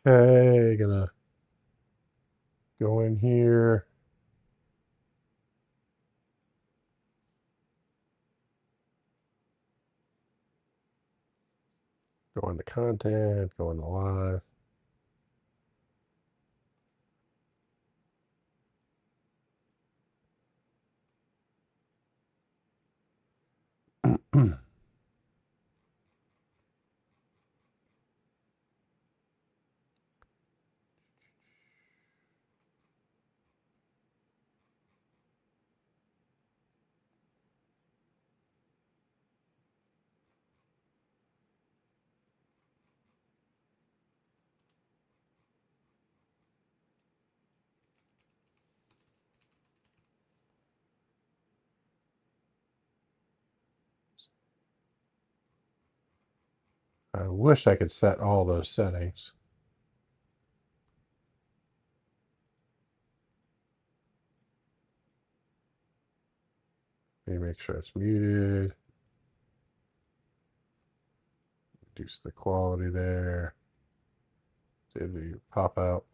Okay, gonna go in here. Go into content, go into live. I wish I could set all those settings. Let me make sure it's muted. Reduce the quality there. Did we pop out?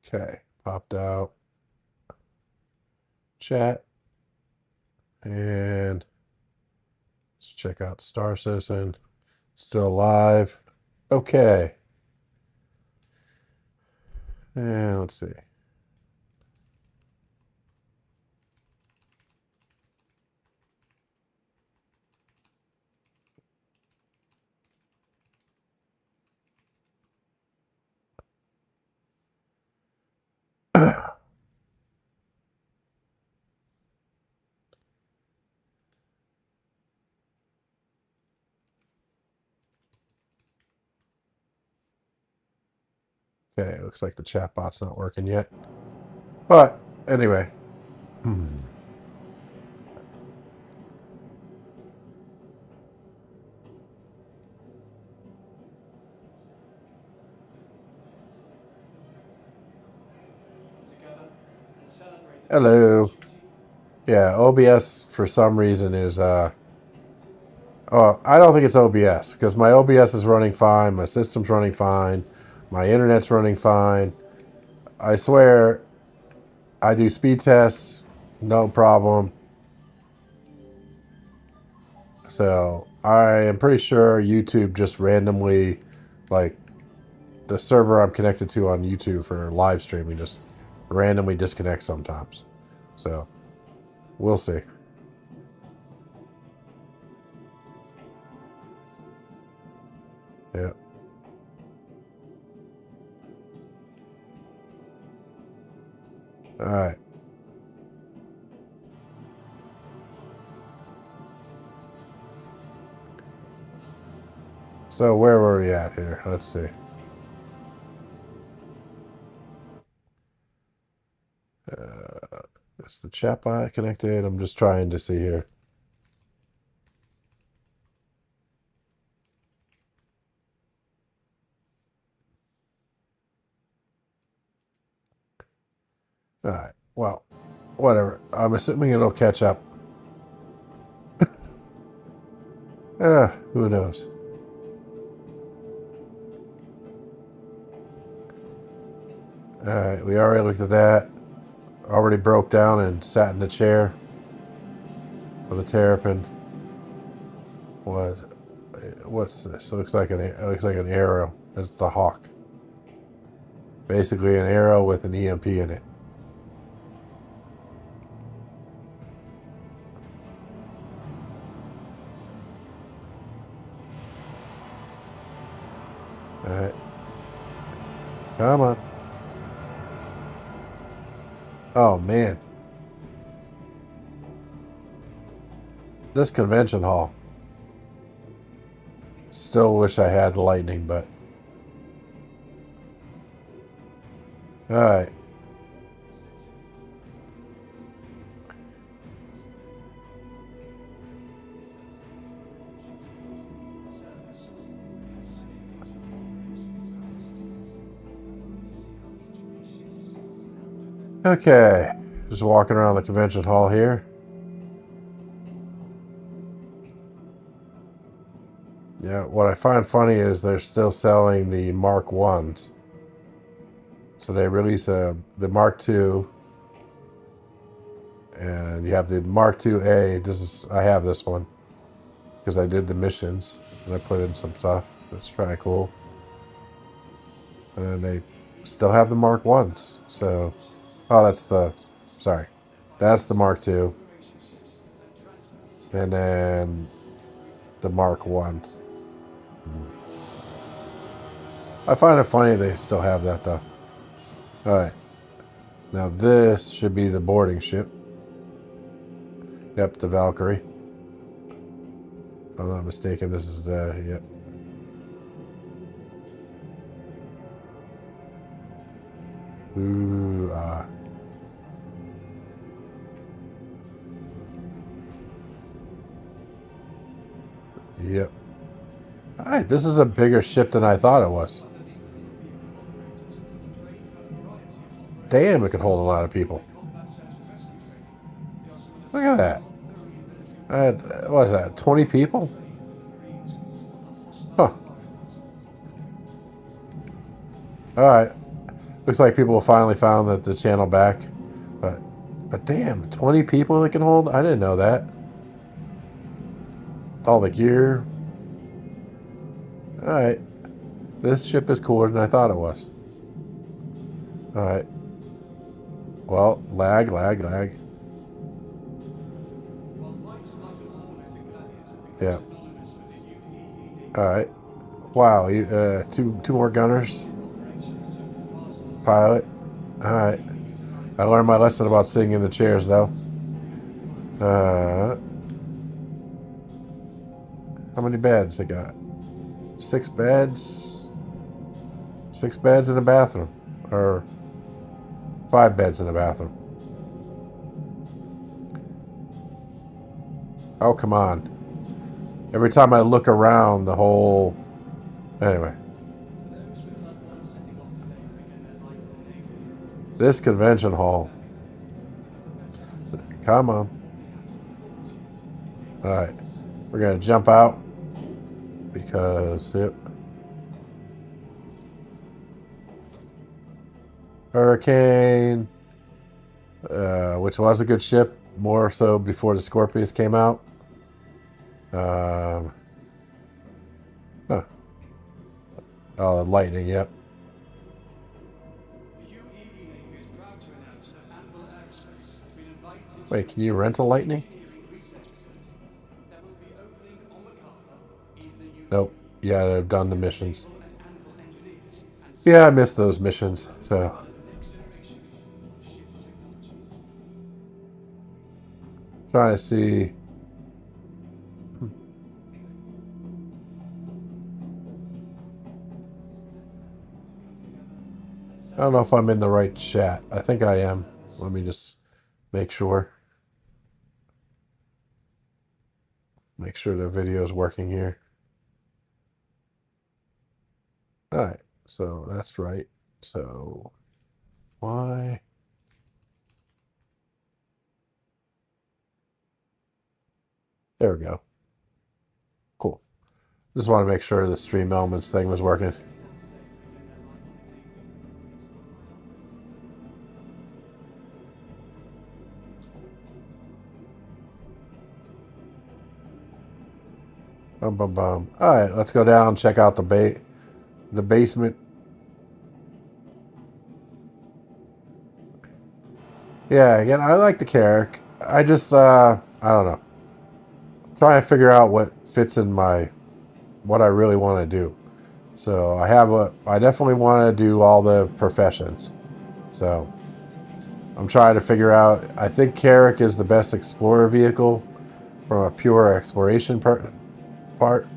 Okay, popped out. Chat. And let's check out Star Citizen. Still live. Okay. And let's see. Okay, looks like the chatbot's not working yet. But anyway. Hello. Yeah, OBS for some reason is oh, I don't think it's OBS because my OBS is running fine, my system's running fine, my internet's running fine. I swear I do speed tests, no problem. So I am pretty sure YouTube just randomly, like the server I'm connected to on YouTube for live streaming just randomly disconnects sometimes. So we'll see. Yeah. All right. So where were we at here? Let's see. Is the chatbot connected? I'm just trying to see here. All right. Well, whatever. I'm assuming it'll catch up. Who knows? All right. We already looked at that. Already broke down and sat in the chair for the terrapin. What's this? It looks like an arrow. It's the hawk. Basically an arrow with an EMP in it. All right. Come on. Oh man. This convention hall. Still wish I had lightning, but all right. Okay, just walking around the convention hall here. Yeah, what I find funny is they're still selling the Mark 1s. So they release the Mark 2, and you have the Mark 2A. I have this one because I did the missions and I put in some stuff. It's kind of cool. And they still have the Mark 1s. So, oh, that's the Mark 2. And then the Mark 1. I find it funny they still have that though. Alright. Now this should be the boarding ship. Yep, the Valkyrie. If I'm not mistaken, this is yep. Ooh, Yep. Alright, this is a bigger ship than I thought it was. Damn, it could hold a lot of people. Look at that. What is that, 20 people? Huh. Alright. Looks like people finally found the channel back. But damn, 20 people it can hold? I didn't know that. All the gear. Alright. This ship is cooler than I thought it was. Alright. Well, lag. Yeah. Alright. Wow, two more gunners. Pilot. Alright. I learned my lesson about sitting in the chairs, though. How many beds they got? 6 beds. 6 beds in a bathroom. Or 5 beds in a bathroom. Oh, come on. Every time I look around, the whole... Anyway. This convention hall. Come on. Alright. We're going to jump out. Because, yep. Hurricane. Which was a good ship. More so before the Scorpius came out. Huh. Oh, the Lightning, yep. Wait, can you rent a Lightning? Nope. Yeah, I've done the missions. Yeah, I missed those missions, so... Trying to see... I don't know if I'm in the right chat. I think I am. Let me just make sure. Make sure the video is working here. Alright, so that's right. So, why? There we go. Cool. Just want to make sure the Stream Elements thing was working. All right, let's go down and check out the basement. Yeah, again, I like the Carrack. I just, I don't know. I'm trying to figure out what fits in what I really want to do. So I definitely want to do all the professions. So I'm trying to figure out, I think Carrack is the best explorer vehicle from a pure exploration part,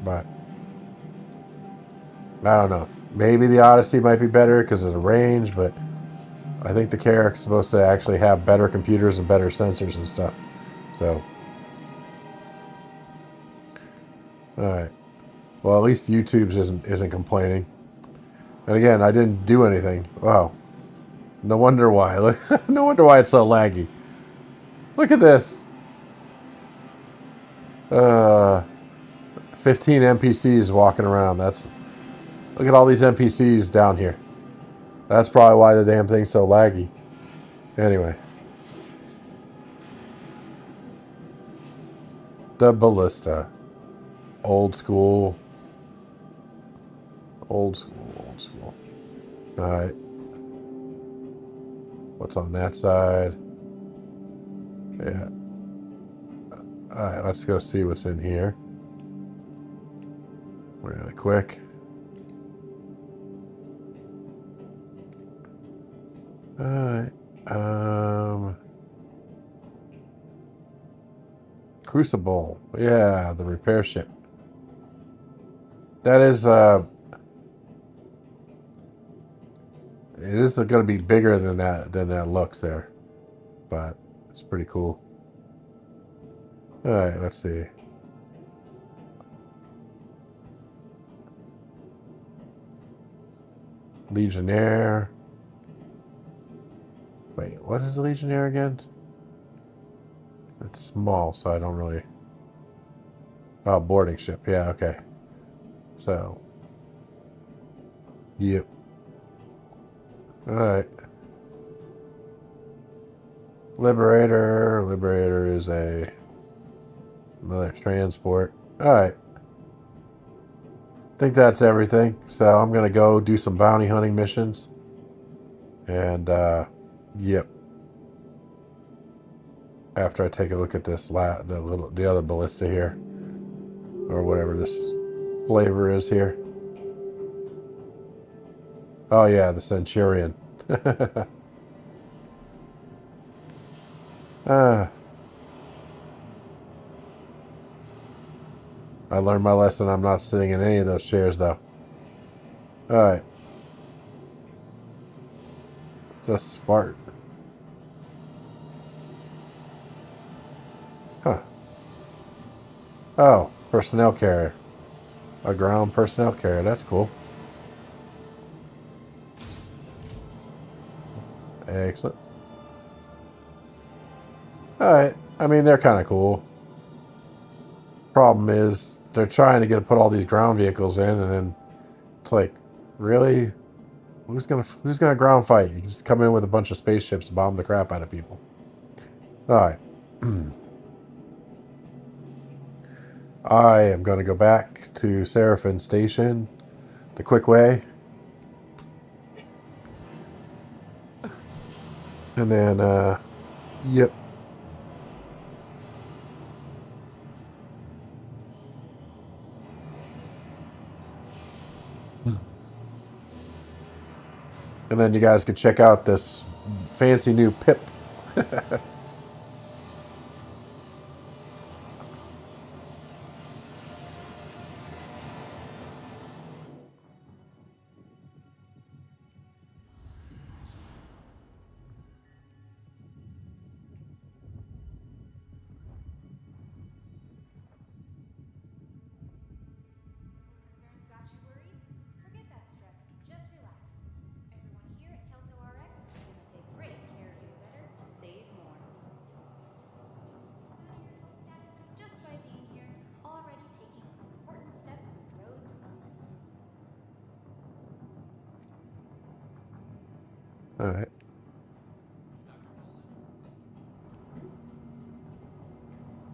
but I don't know. Maybe the Odyssey might be better because of the range, but I think the Carrack's supposed to actually have better computers and better sensors and stuff. So, all right. Well, at least YouTube's isn't complaining. And again, I didn't do anything. Wow. No wonder why. Look, no wonder why it's so laggy. Look at this. 15 NPCs walking around. Look at all these NPCs down here. That's probably why the damn thing's so laggy. Anyway. The ballista. Old school. Old school. Old school. Alright. What's on that side? Yeah. Alright, let's go see what's in here. Really quick. Alright. Crucible. Yeah, the repair ship. That is, it is going to be bigger than that looks there. But it's pretty cool. Alright, let's see. Legionnaire. Wait, what is the Legionnaire again? It's small, so I don't really... Oh, boarding ship. Yeah, okay. So. Yep. Alright. Liberator. Liberator is another transport. Alright. I think that's everything. So I'm going to go do some bounty hunting missions. And, yep. After I take a look at this, the other ballista here. Or whatever this flavor is here. Oh yeah, the Centurion. I learned my lesson. I'm not sitting in any of those chairs, though. Alright. The Spartan. Huh. Oh, personnel carrier. A ground personnel carrier. That's cool. Excellent. Alright. I mean, they're kind of cool. Problem is, they're trying to put all these ground vehicles in, and then it's like, really? Who's gonna ground fight? You can just come in with a bunch of spaceships and bomb the crap out of people. Alright. I am gonna go back to Seraphim Station the quick way. And then, yep. And then you guys could check out this fancy new pip. Alright.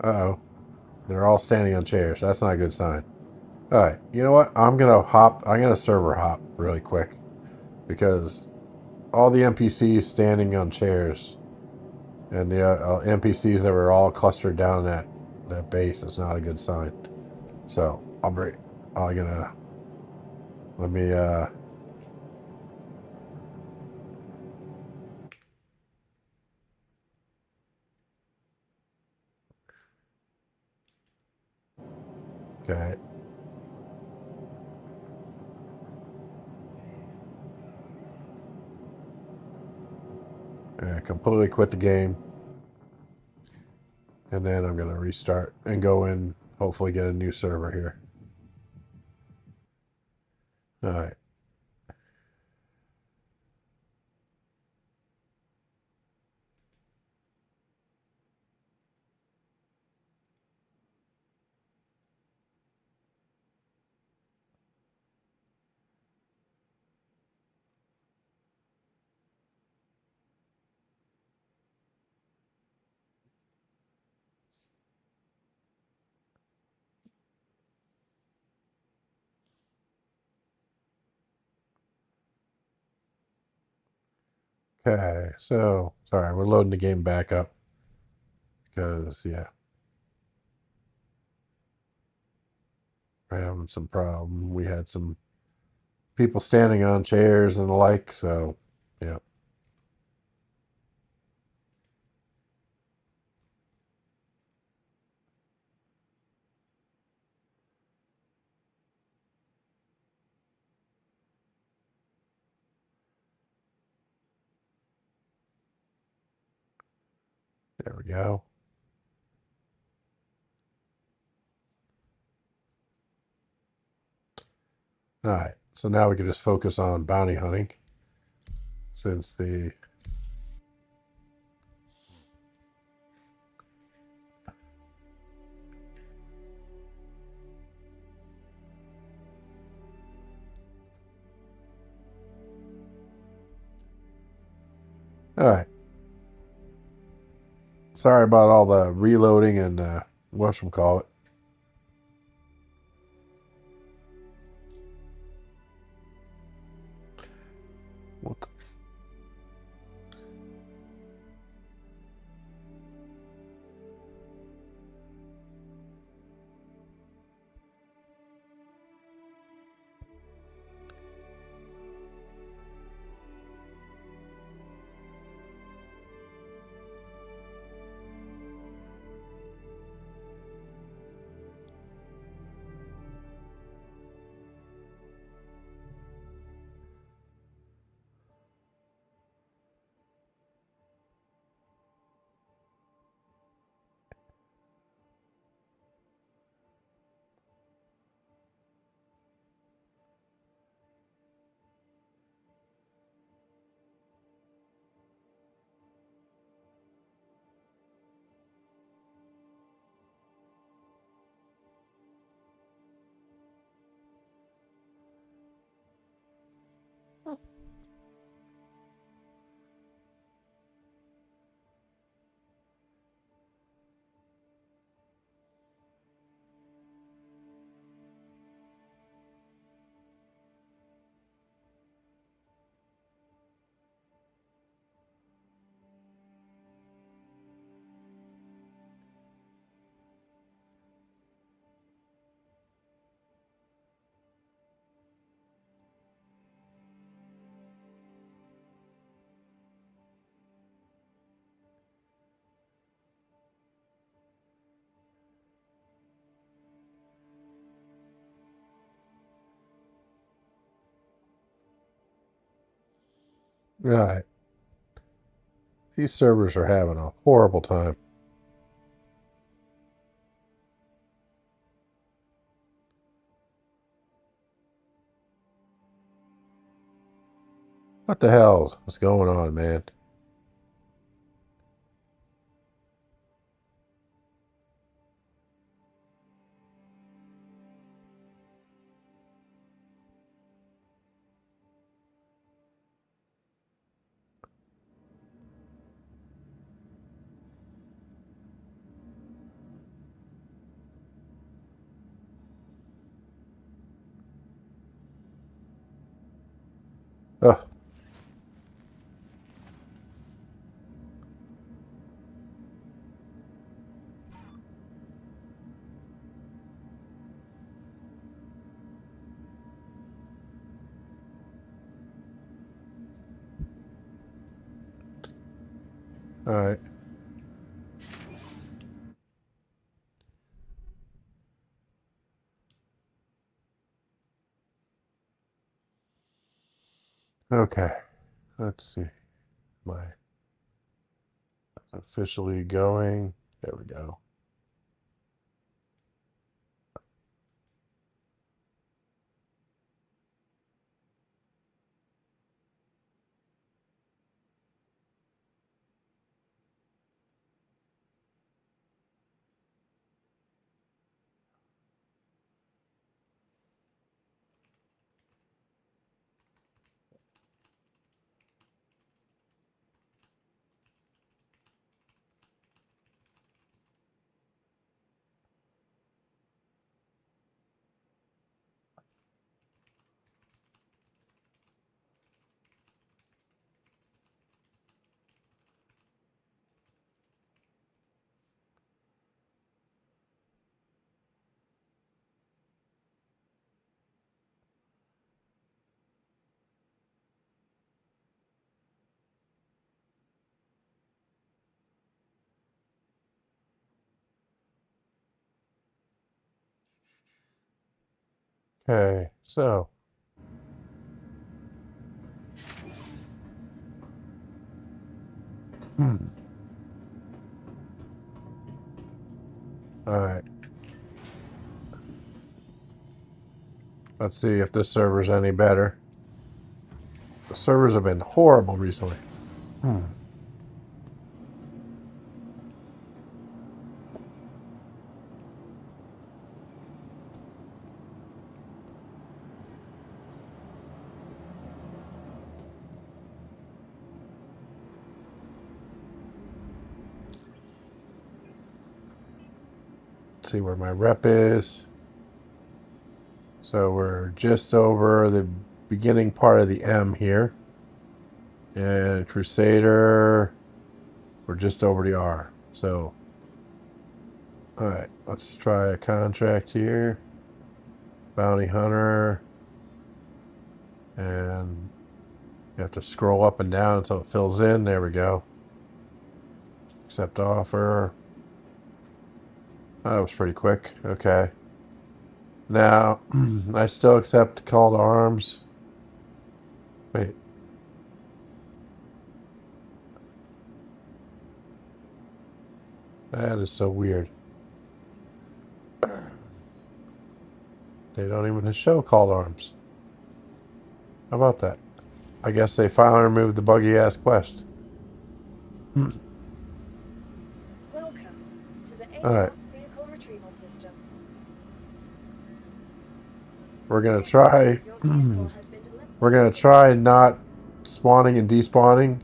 Uh-oh. They're all standing on chairs. That's not a good sign. Alright. You know what? I'm going to server hop really quick. Because all the NPCs standing on chairs and the NPCs that were all clustered down that base is not a good sign. So, let me, okay. Completely quit the game. And then I'm going to restart and go in, hopefully get a new server here. Alright. Okay, so sorry, we're loading the game back up because yeah, we're having some problem. We had some people standing on chairs and the like, so yeah. There we go. All right, so now we can just focus on bounty hunting since the all right. Sorry about all the reloading and whatchamacallit. What the? All right. These servers are having a horrible time. What the hell is going on, man? Oh, all right. Okay. Let's see. Am I officially going? There we go. Okay, so. Alright. Let's see if this server's any better. The servers have been horrible recently. Let's see where my rep is. So we're just over the beginning part of the M here. And Crusader, we're just over the R. So, alright, let's try a contract here. Bounty Hunter. And you have to scroll up and down until it fills in. There we go. Accept offer. That was pretty quick. Okay. Now, I still accept call to arms. Wait. That is so weird. They don't even show call to arms. How about that? I guess they finally removed the buggy ass quest. Welcome to the Alright. vehicle retrieval system. We're gonna try. Your vehicle has been delivered. We're gonna try not spawning and despawning,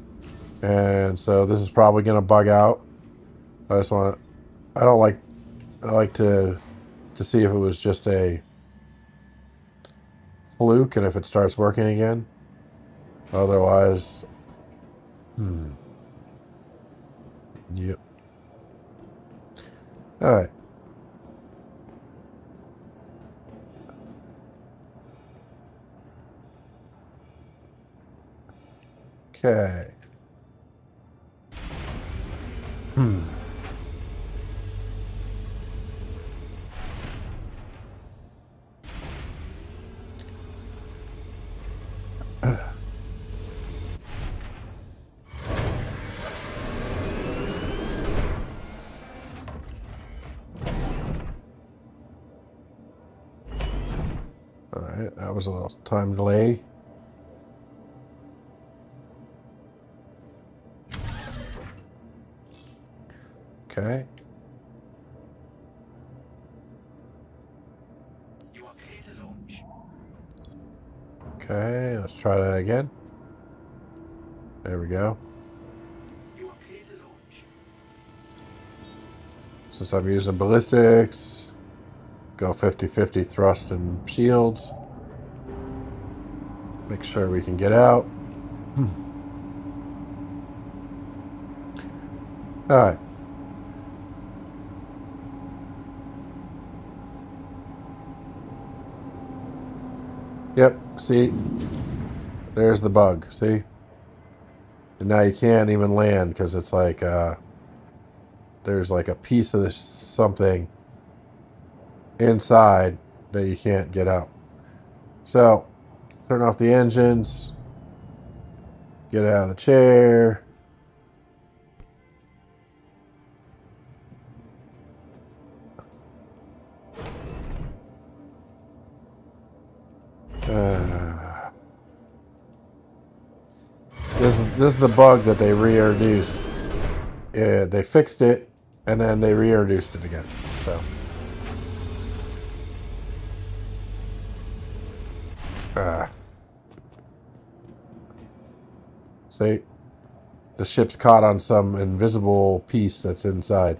and so this is probably gonna bug out. I just want. I like to see if it was just a fluke and if it starts working again. Otherwise, Yep. All right. Okay. Alright, that was a little time delay. Okay. You are clear to launch. Okay, let's try that again. There we go. You are clear to launch. Since I'm using ballistics, go 50-50 thrust and shields. Make sure we can get out. Alright. Yep, see? There's the bug, see? And now you can't even land because it's like, there's like a piece of something inside that you can't get out. So, turn off the engines. Get out of the chair. This is the bug that they reintroduced. Yeah, they fixed it, and then they reintroduced it again. So, see, the ship's caught on some invisible piece that's inside.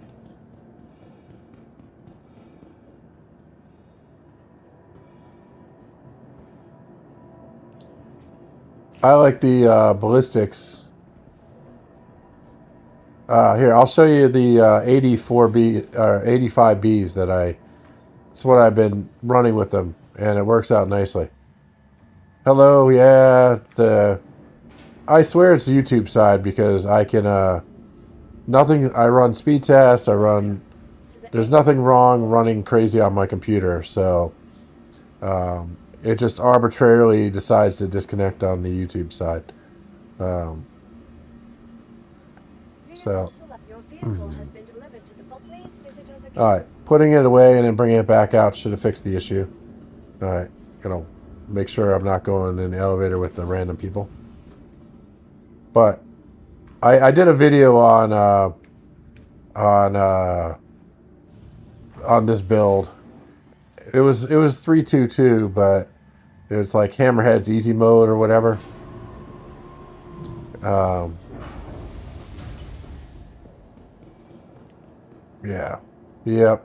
I like the ballistics. Here, I'll show you the 84B or 85Bs that it's what I've been running with them, and it works out nicely. Hello, yeah. I swear it's the YouTube side because I can nothing. I run speed tests. There's nothing wrong running crazy on my computer, so It just arbitrarily decides to disconnect on the YouTube side. So, Your vehicle has been delivered to the please visit us again. all right, putting it away and then bringing it back out should have fixed the issue. All right, gonna make sure I'm not going in the elevator with the random people. But I did a video on this build. It was 3.22, but it was like Hammerhead's easy mode or whatever. Yeah. Yep.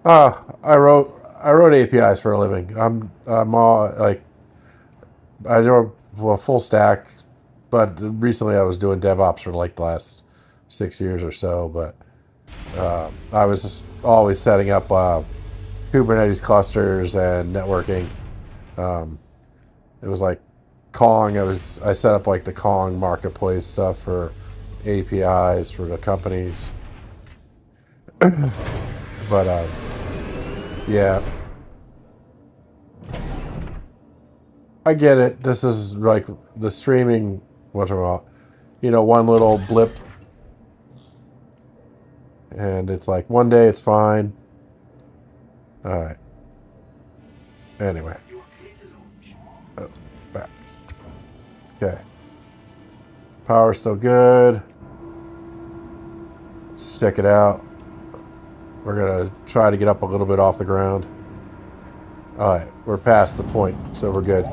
I wrote APIs for a living. I'm all like, I know a full stack, but recently I was doing DevOps for like the last 6 years or so. But I was always setting up Kubernetes clusters and networking. It was like Kong. I set up like the Kong marketplace stuff for APIs for the companies. But yeah, I get it. This is like the streaming. One little blip, and it's like one day it's fine. All right. Anyway. Oh, back. Okay. Power's still good. Let's check it out. We're going to try to get up a little bit off the ground. All right. We're past the point, so we're good.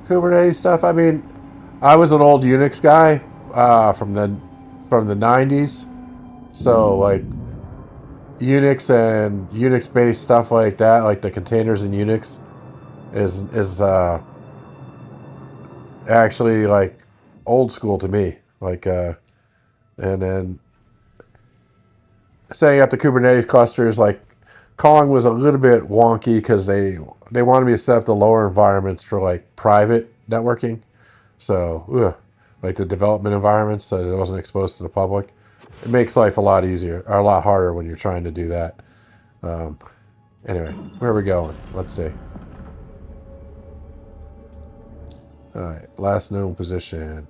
Kubernetes stuff. I mean, I was an old Unix guy from the 90s. So like Unix and Unix-based stuff like that, like the containers in Unix, is actually like old school to me. Like and then setting up the Kubernetes clusters, like Kong was a little bit wonky because they wanted me to set up the lower environments for like private networking. So like the development environments, so it wasn't exposed to the public. It makes life a lot easier, or a lot harder when you're trying to do that. Anyway, where are we going? Let's see. All right, last known position,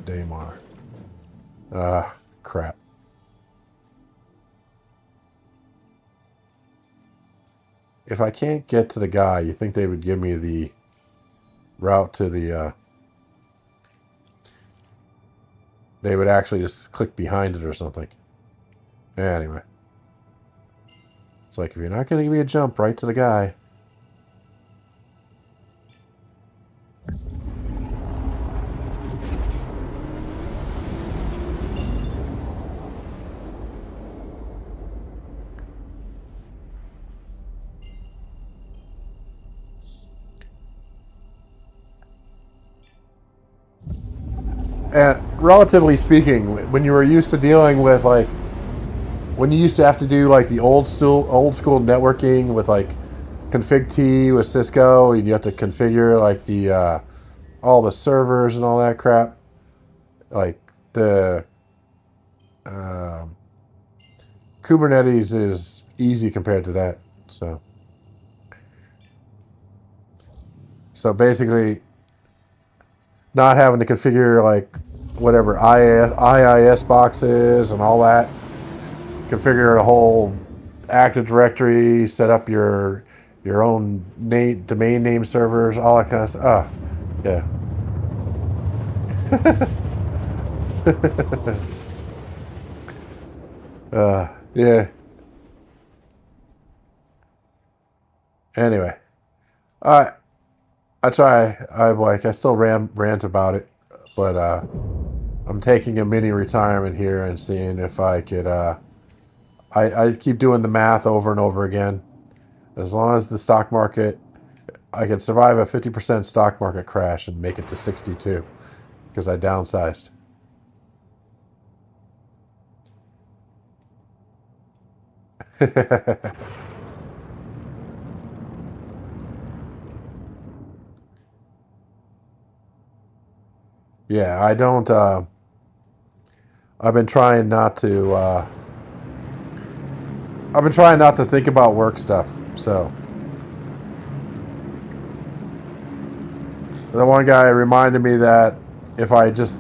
Daymar. Crap. If I can't get to the guy, you think they would give me the route to the... they would actually just click behind it or something. Anyway. It's like, if you're not going to give me a jump right to the guy... And relatively speaking, when you were used to dealing with like, when you used to have to do like the old school networking with like config T with Cisco, and you have to configure like the all the servers and all that crap. Like the Kubernetes is easy compared to that. So basically, not having to configure like whatever IIS boxes and all that. Configure a whole Active Directory, set up your own domain name servers, all that kind of stuff. Yeah. Yeah. Anyway, I still rant about it, but I'm taking a mini retirement here and seeing if I could. I keep doing the math over and over again. As long as the stock market, I could survive a 50% stock market crash and make it to 62, because I downsized. Yeah, I don't. I've been trying not to. I've been trying not to think about work stuff. So the one guy reminded me that if I just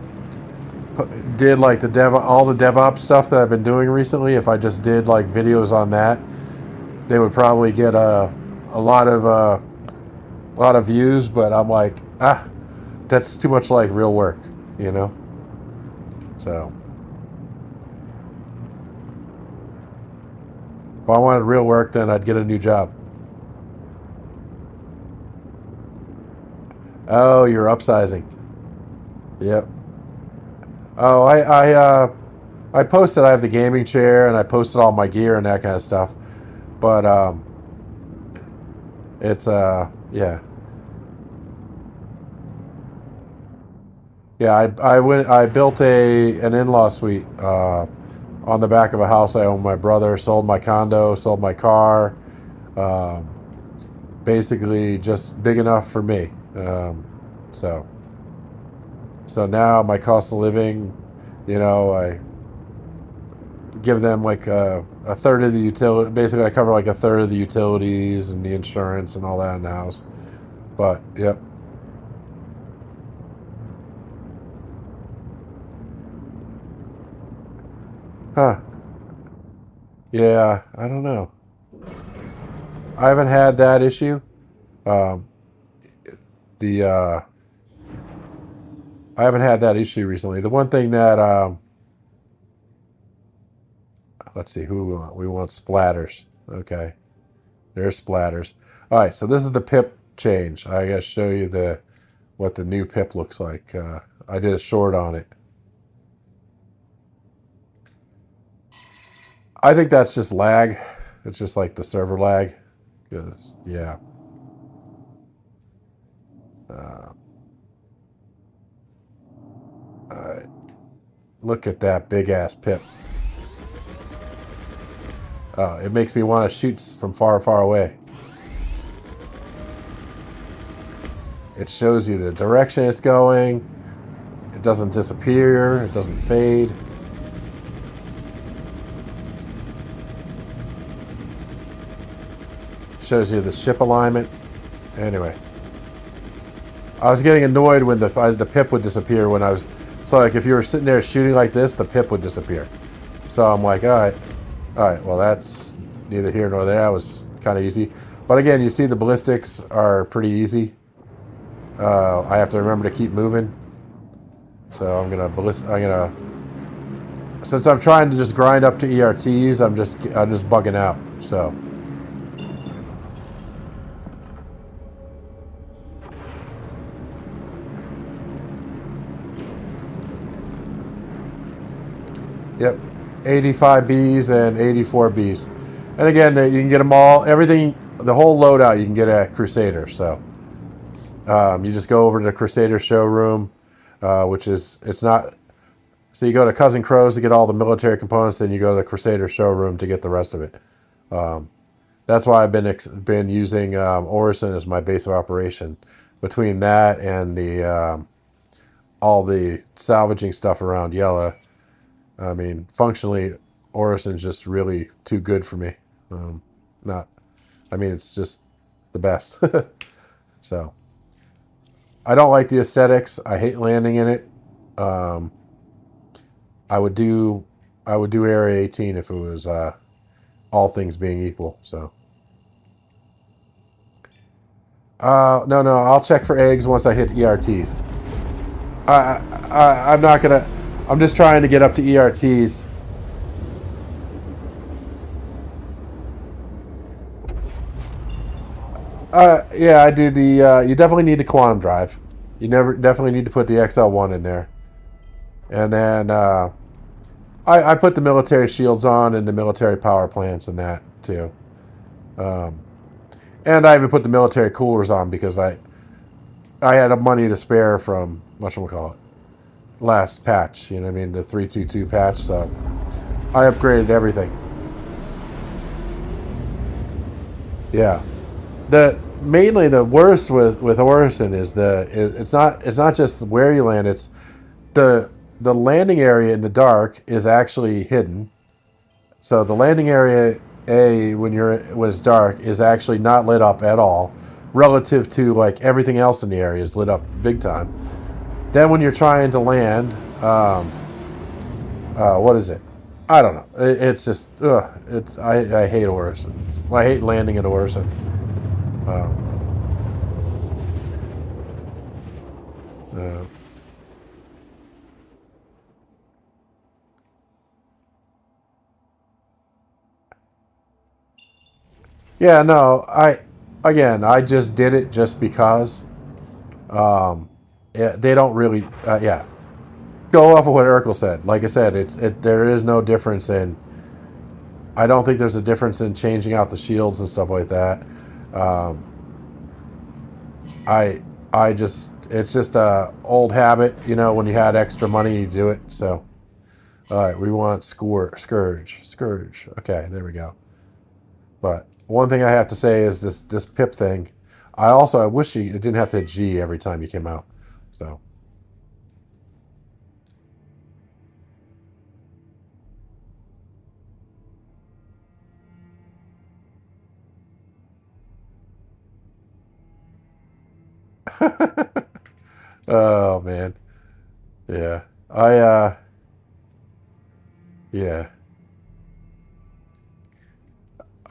did like all the DevOps stuff that I've been doing recently, if I just did like videos on that, they would probably get a lot of views. But I'm like, that's too much like real work, you know. So if I wanted real work, then I'd get a new job. Oh, you're upsizing. Yep. Oh, I posted I have the gaming chair and I posted all my gear and that kind of stuff. But it's yeah. Yeah, I built an in-law suite on the back of a house I own. My brother sold my condo, sold my car. Basically just big enough for me. So now my cost of living, you know, I give them like a third of the utility. Basically, I cover like a third of the utilities and the insurance and all that in the house. But yep. Huh. Yeah, I don't know. I haven't had that issue. Um, the I haven't had that issue recently. The one thing that let's see who we want. We want splatters. Okay, there's splatters. All right, so this is the pip change. I gotta show you what the new pip looks like. I did a short on it. I think that's just lag. It's just like the server lag. Because yeah. Look at that big ass pip. It makes me want to shoot from far, far away. It shows you the direction it's going. It doesn't disappear. It doesn't fade. Shows you the ship alignment. Anyway, I was getting annoyed when the pip would disappear when I was. So like if you were sitting there shooting like this, the pip would disappear. So I'm like, all right. Well, that's neither here nor there. That was kind of easy. But again, you see the ballistics are pretty easy. I have to remember to keep moving. So I'm gonna. Since I'm trying to just grind up to ERTs, I'm just bugging out. So. Yep, 85 Bs and 84 Bs. And again, you can get them all, everything, the whole loadout you can get at Crusader. So you just go over to the Crusader showroom, which is, it's not, so you go to Cousin Crow's to get all the military components, then you go to the Crusader showroom to get the rest of it. That's why I've been using Orison as my base of operation. Between that and the all the salvaging stuff around Yella, I mean, functionally, Orison's just really too good for me. It's just the best. So, I don't like the aesthetics. I hate landing in it. I would do Area 18 if it was all things being equal. So, no, I'll check for eggs once I hit ERTs. I'm not gonna. I'm just trying to get up to ERTs. Yeah, I do the. You definitely need the quantum drive. You definitely need to put the XL1 in there, and then I put the military shields on and the military power plants and that too. And I even put the military coolers on because I had money to spare from whatchamacallit, last patch, you know what I mean, the 3.22 patch, so I upgraded everything. Yeah. Mainly the worst with Orison is it's not just where you land, it's the landing area in the dark is actually hidden. So the landing area when it's dark is actually not lit up at all, relative to like everything else in the area is lit up big time. Then when you're trying to land, what is it? I don't know. It's just I hate Orison. I hate landing at Orison. Yeah, no, I just did it just because. They don't really, yeah. Go off of what Urkel said. Like I said, there is no difference in. I don't think there's a difference in changing out the shields and stuff like that. It's just a old habit, when you had extra money, you do it. So, all right, we want Scourge. Okay, there we go. But one thing I have to say is this pip thing. I wish it didn't have to hit G every time you came out. So. Oh man. Yeah. Yeah.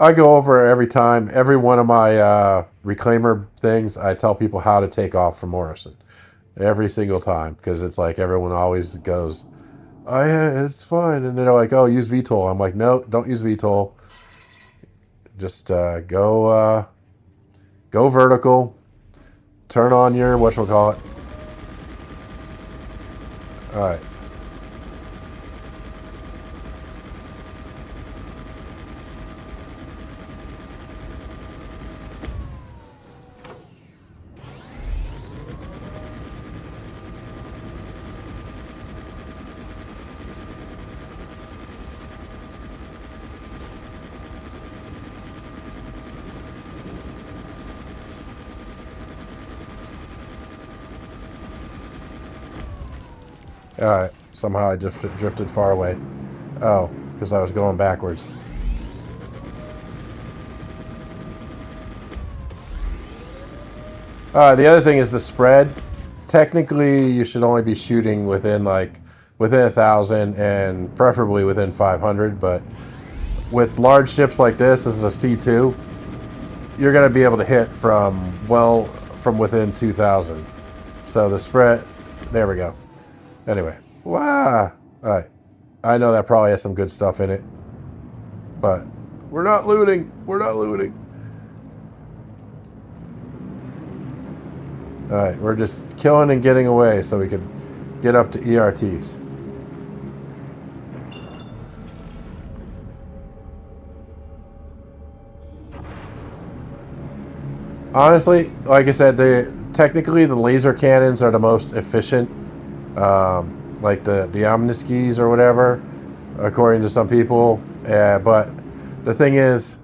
I go over every time, every one of my Reclaimer things, I tell people how to take off from Morrison. Every single time, because it's like everyone always goes, oh yeah, it's fine. And they're like, oh, use VTOL. I'm like, no, don't use VTOL. Just go vertical. Turn on your, whatchamacallit. All right. All right. Somehow I drifted far away. Oh, because I was going backwards. The other thing is the spread. Technically, you should only be shooting within 1,000 and preferably within 500. But with large ships like this is a C2. You're going to be able to hit from within 2,000. So the spread. There we go. Anyway, wow. All right. I know that probably has some good stuff in it, but we're not looting. We're not looting. All right, we're just killing and getting away so we could get up to ERTs. Honestly, like I said, technically the laser cannons are the most efficient. Like the Omniskis or whatever, according to some people. But the thing is,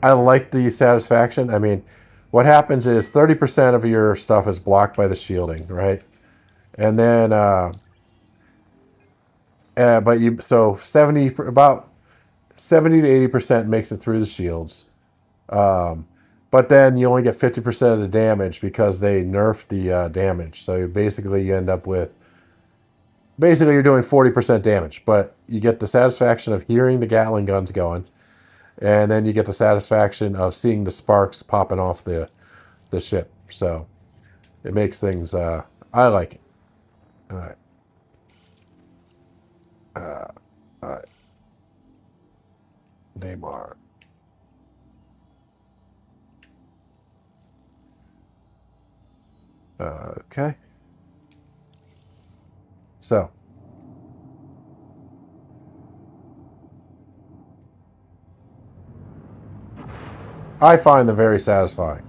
I like the satisfaction. I mean, what happens is 30% of your stuff is blocked by the shielding, right? And then, so about 70 to 80% makes it through the shields. But then you only get 50% of the damage because they nerf the damage. So you end up with. Basically, you're doing 40% damage, but you get the satisfaction of hearing the Gatling guns going, and then you get the satisfaction of seeing the sparks popping off the ship. So it makes things. I like it. All right. All right. Neymar. Okay. So, I find them very satisfying.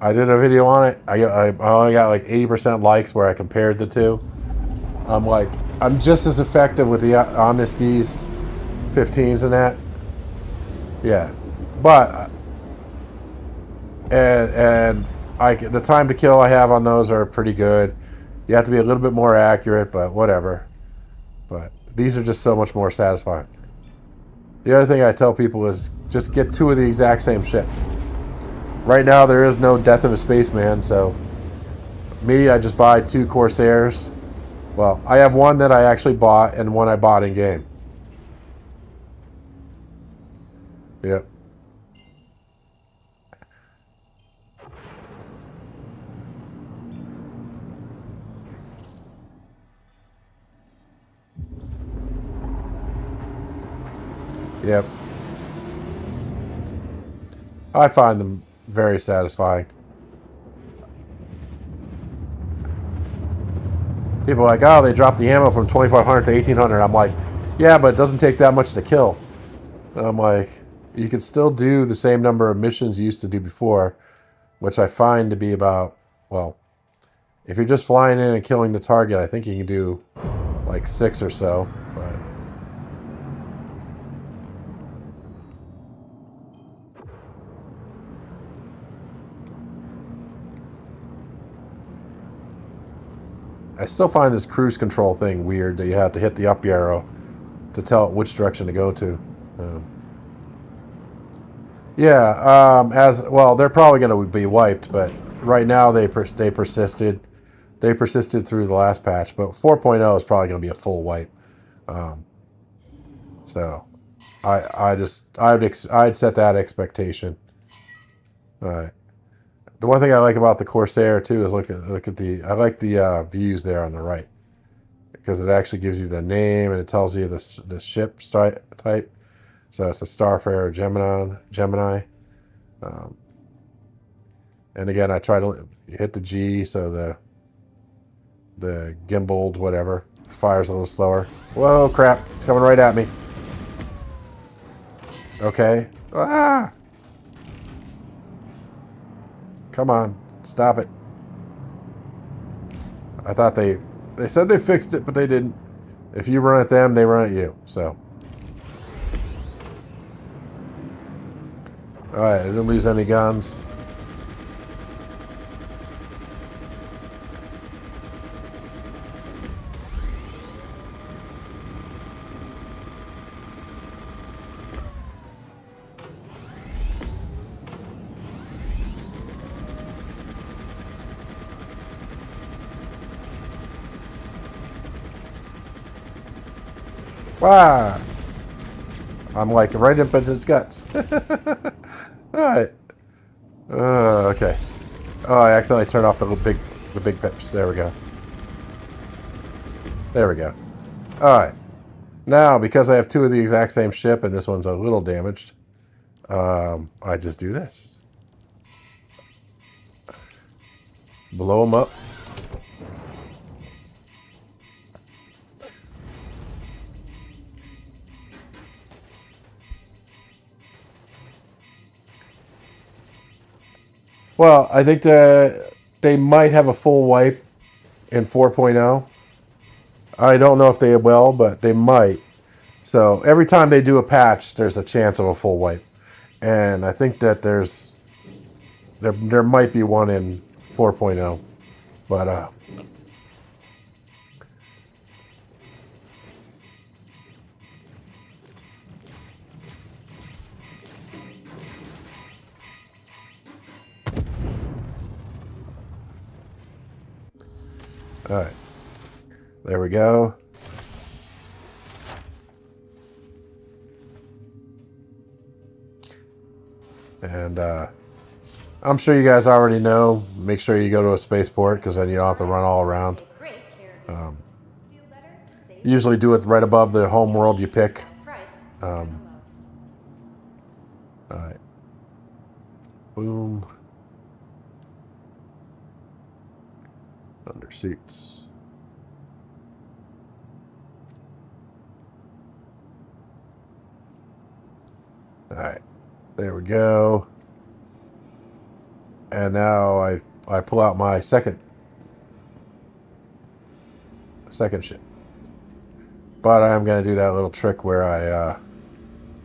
I did a video on it. I only got like 80% likes where I compared the two. I'm just as effective with the Omniskis 15s and that. Yeah. But, the time to kill I have on those are pretty good. You have to be a little bit more accurate, but whatever. But these are just so much more satisfying. The other thing I tell people is just get 2 of the exact same ship. Right now there is no Death of a Spaceman, so me, I just buy 2 Corsairs. Well, I have one that I actually bought and one I bought in game. Yep. Yep. I find them very satisfying. People are like, oh, they dropped the ammo from 2500 to 1800. I'm like, yeah, but it doesn't take that much to kill. I'm like, you could still do the same number of missions you used to do before, which I find to be about, well, if you're just flying in and killing the target, I think you can do like 6 or so, but I still find this cruise control thing weird that you have to hit the up arrow to tell it which direction to go to. Yeah, as well, they're probably going to be wiped, but right now they persisted. They persisted through the last patch, but 4.0 is probably going to be a full wipe. So I'd set that expectation. All right. The one thing I like about the Corsair too is look at the I like the views there on the right, because it actually gives you the name and it tells you the ship type. So it's a Starfarer Gemini. And again, I try to hit the G so the gimbaled whatever fires a little slower. Whoa, crap! It's coming right at me. Okay. Ah! Come on, stop it. I thought they said they fixed it, but they didn't. If you run at them, they run at you. So. Alright, I didn't lose any guns. Wow! I'm like right up into its guts. Alright. Okay. Oh, I accidentally turned off the big pips. There we go. There we go. Alright. Now, because I have 2 of the exact same ship and this one's a little damaged, I just do this. Blow them up. Well, I think that they might have a full wipe in 4.0. I don't know if they will, but they might. So every time they do a patch, there's a chance of a full wipe. And I think that there might be one in 4.0. But all right. There we go. And I'm sure you guys already know. Make sure you go to a spaceport, because then you don't have to run all around. Usually do it right above the home world you pick. All right. Boom. Under seats. All right. There we go. And now I pull out my second ship. But I'm going to do that little trick where I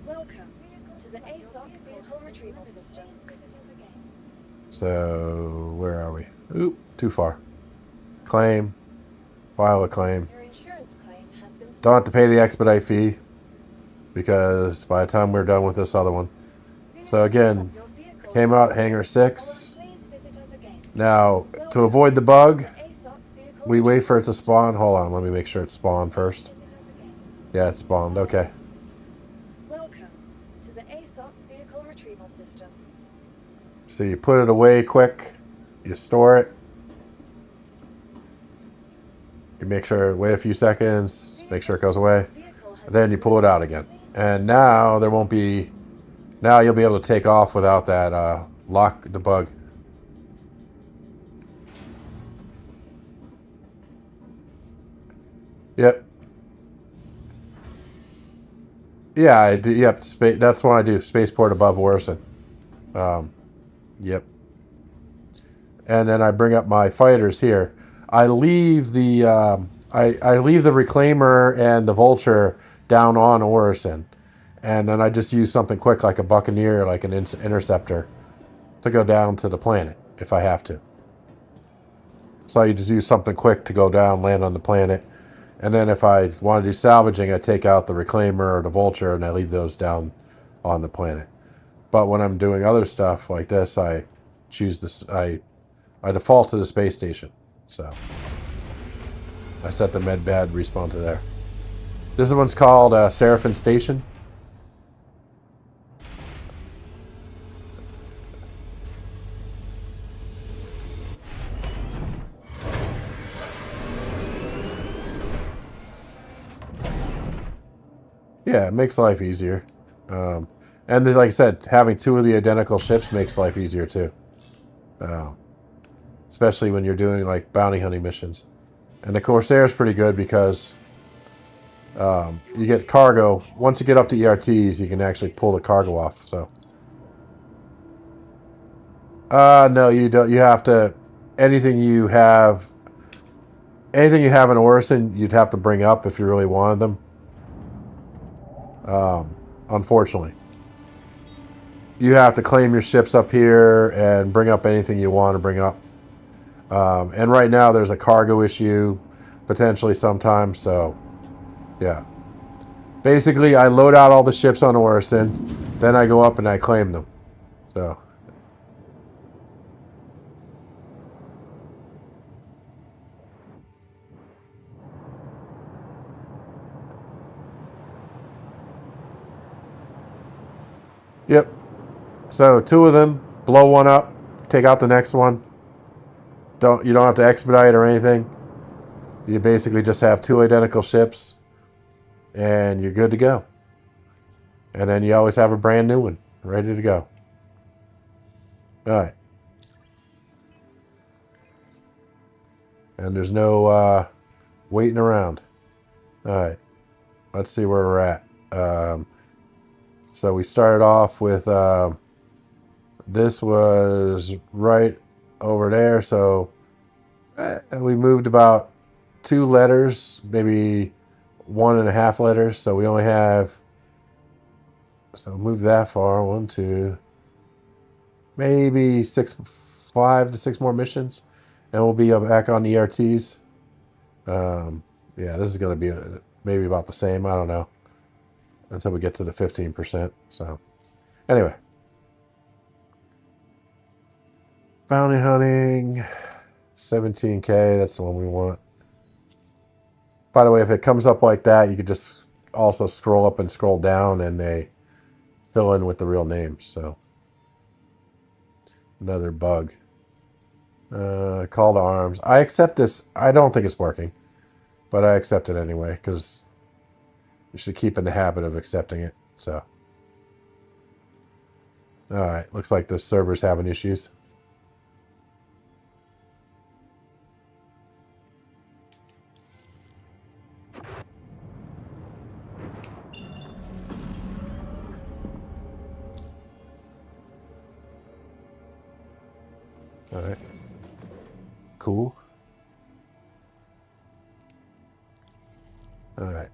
Welcome to the ASOC hull retrieval system. so where are we? Oop, too far. Claim. File a claim. Your insurance claim has been Don't have to pay the expedite fee because by the time we're done with this other one. So again, Your vehicle came has out been hangar delivered. 6. Please visit us again. Now, to Welcome avoid the bug, to the ASOP vehicle we wait for it retrieval to spawn. Hold on, let me make sure it's spawned first. system. Visit us again. Yeah, it's spawned. Okay. Welcome to the ASOP vehicle retrieval system. So you put it away quick. You store it. You make sure, wait a few seconds, make sure it goes away. And then you pull it out again. And now there won't be, now you'll be able to take off without that lock, the bug. Yep. Yeah, I do. Yep. That's what I do. Spaceport above Orison. Yep. And then I bring up my fighters here. I leave the I leave the Reclaimer and the Vulture down on Orison, and then I just use something quick like a Buccaneer, like an interceptor, to go down to the planet if I have to. So you just use something quick to go down, land on the planet, and then if I want to do salvaging, I take out the Reclaimer or the Vulture and I leave those down on the planet. But when I'm doing other stuff like this, I choose this. I default to the space station. So I set the medbad respawn to there. This one's called Seraphim Station. Yeah, it makes life easier. And then, like I said, having two of the identical ships makes life easier too. Especially when you're doing like bounty hunting missions. And the Corsair is pretty good because you get cargo. Once you get up to ERTs, you can actually pull the cargo off. So, no, you don't. You have to anything you have in Orison, you'd have to bring up if you really wanted them. Unfortunately, you have to claim your ships up here and bring up anything you want to bring up. And right now, there's a cargo issue potentially sometime. So, yeah. Basically, I load out all the ships on Orison, then I go up and I claim them. So. Yep. So two of them, blow one up, take out the next one. You don't have to expedite or anything. You basically just have two identical ships, and you're good to go. And then you always have a brand new one ready to go. All right. And there's no waiting around. All right. Let's see where we're at. So we started off with this was right over there. So we moved about 2 letters, maybe 1.5 letters. So we only have, so move that far. 1, 2, maybe 5 to 6 more missions, and we'll be back on ERTs. Yeah, this is going to be maybe about the same. I don't know until we get to the 15%. So anyway, bounty hunting, 17K. That's the one we want. By the way, if it comes up like that, you could just also scroll up and scroll down, and they fill in with the real names. So another bug. Call to arms. I accept this. I don't think it's working, but I accept it anyway because you should keep in the habit of accepting it. So, all right. Looks like the server's having issues. All right. Cool. All right.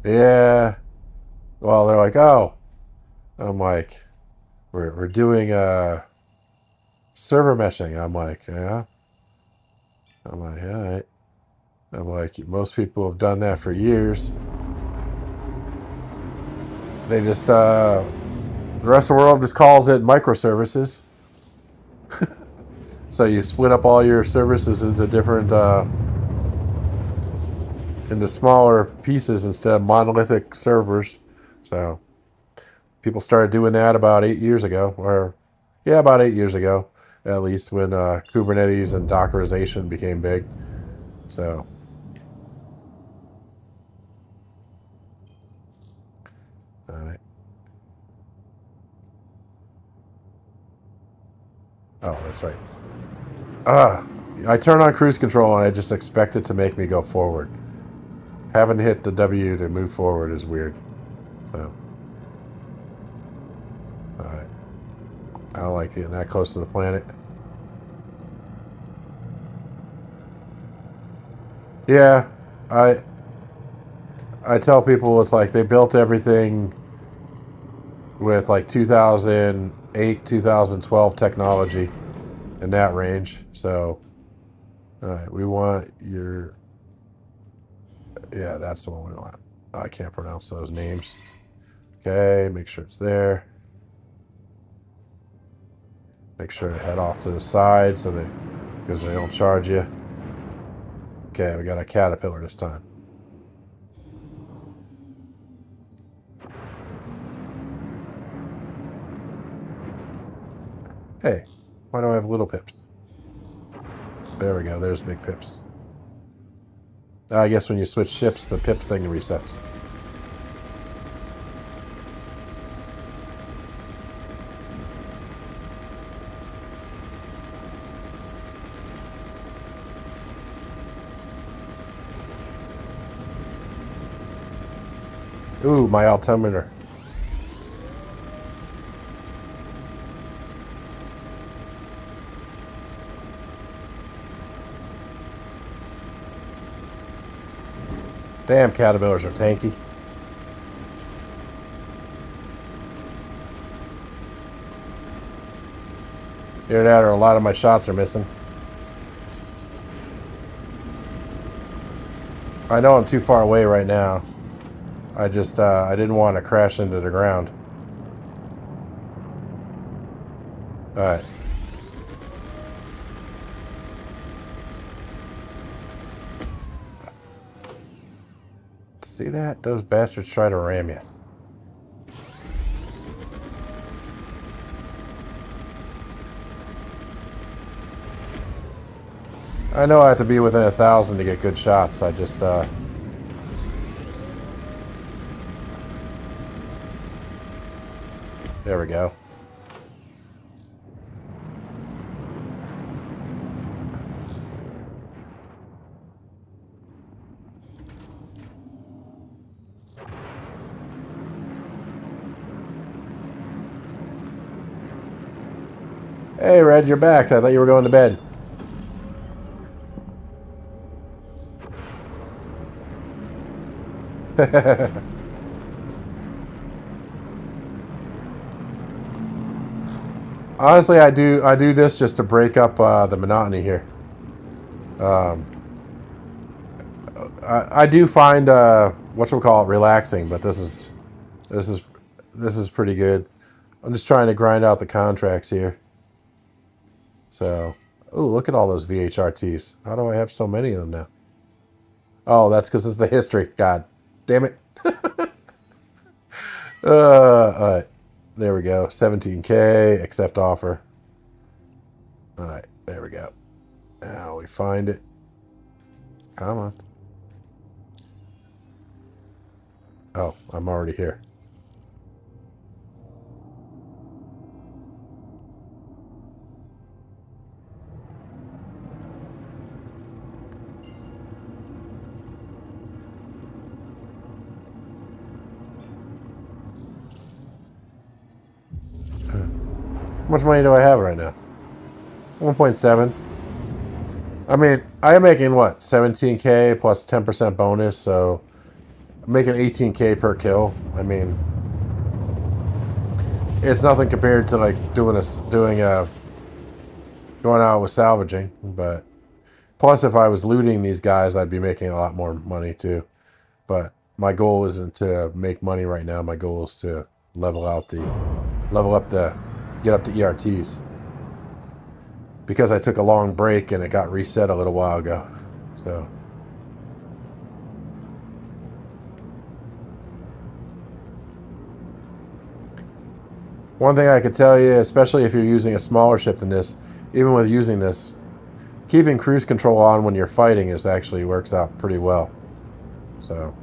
Yeah. Well, they're like, oh. I'm like, we're doing server meshing. I'm like, yeah. I'm like, all right. I'm like, most people have done that for years. They just, the rest of the world just calls it microservices. So you split up all your services into different, into smaller pieces instead of monolithic servers. So people started doing that about 8 years ago, or yeah, about 8 years ago, at least, when Kubernetes and Dockerization became big. So, all right. Oh, that's right. I turn on cruise control and I just expect it to make me go forward. Having hit the W to move forward is weird. So, all right. I don't like getting that close to the planet. Yeah, I tell people it's like they built everything with like 2008, 2012 technology in that range. So, we want your, yeah, that's the one we want. I can't pronounce those names. Okay, make sure it's there. Make sure to head off to the side so they, because they don't charge you. Okay, we got a caterpillar this time. Hey, why do I have little pips? There we go, there's big pips. I guess when you switch ships, the pip thing resets. Ooh, my altimeter. Damn, caterpillars are tanky. Either that or a lot of my shots are missing. I know I'm too far away right now. I just, I didn't want to crash into the ground. Alright. See that? Those bastards try to ram you. I know I have to be within 1,000 to get good shots. I just, there we go. Hey, Red, you're back. I thought you were going to bed. Honestly, I do this just to break up the monotony here. I do find whatchamacallit relaxing, but this is pretty good. I'm just trying to grind out the contracts here. So, oh, look at all those VHRTs. How do I have so many of them now? Oh, that's because it's the history. God damn it. All right. There we go. 17K, accept offer. All right, there we go. Now we find it. Come on. Oh, I'm already here. How much money do I have right now? 1.7. I mean, I am making what, 17K plus 10% bonus, so I'm making 18K per kill. I mean, it's nothing compared to like doing a going out with salvaging, but plus if I was looting these guys, I'd be making a lot more money too. But my goal isn't to make money right now. My goal is to level up the, get up to ERTs. Because I took a long break and it got reset a little while ago. So. One thing I could tell you, especially if you're using a smaller ship than this, even with using this, keeping cruise control on when you're fighting is actually works out pretty well. So.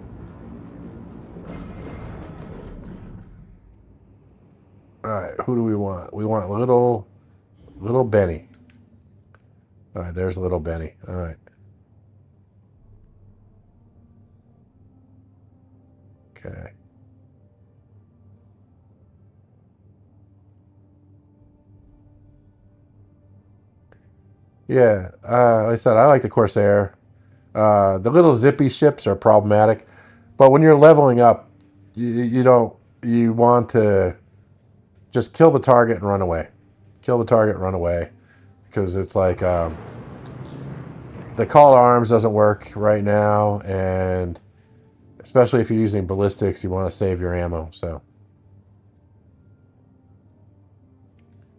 Alright, who do we want? We want little Benny. Alright, there's little Benny. Alright. Okay. Yeah, like I said, I like the Corsair. The little zippy ships are problematic, but when you're leveling up, you want to just kill the target and run away. Kill the target and run away, because it's like the call to arms doesn't work right now, and especially if you're using ballistics, you want to save your ammo. So,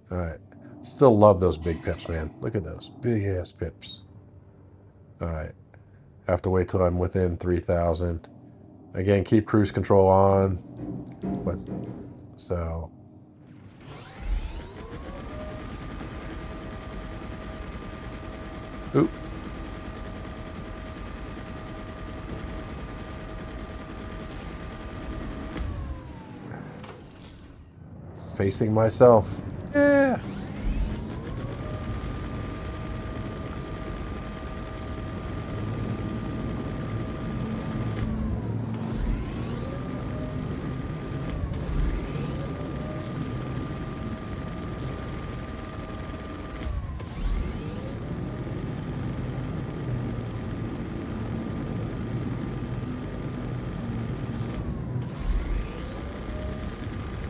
all right. Still love those big pips, man. Look at those big ass pips. All right. Have to wait till I'm within 3,000. Again, keep cruise control on. But so. Oop. Facing myself. Yeah.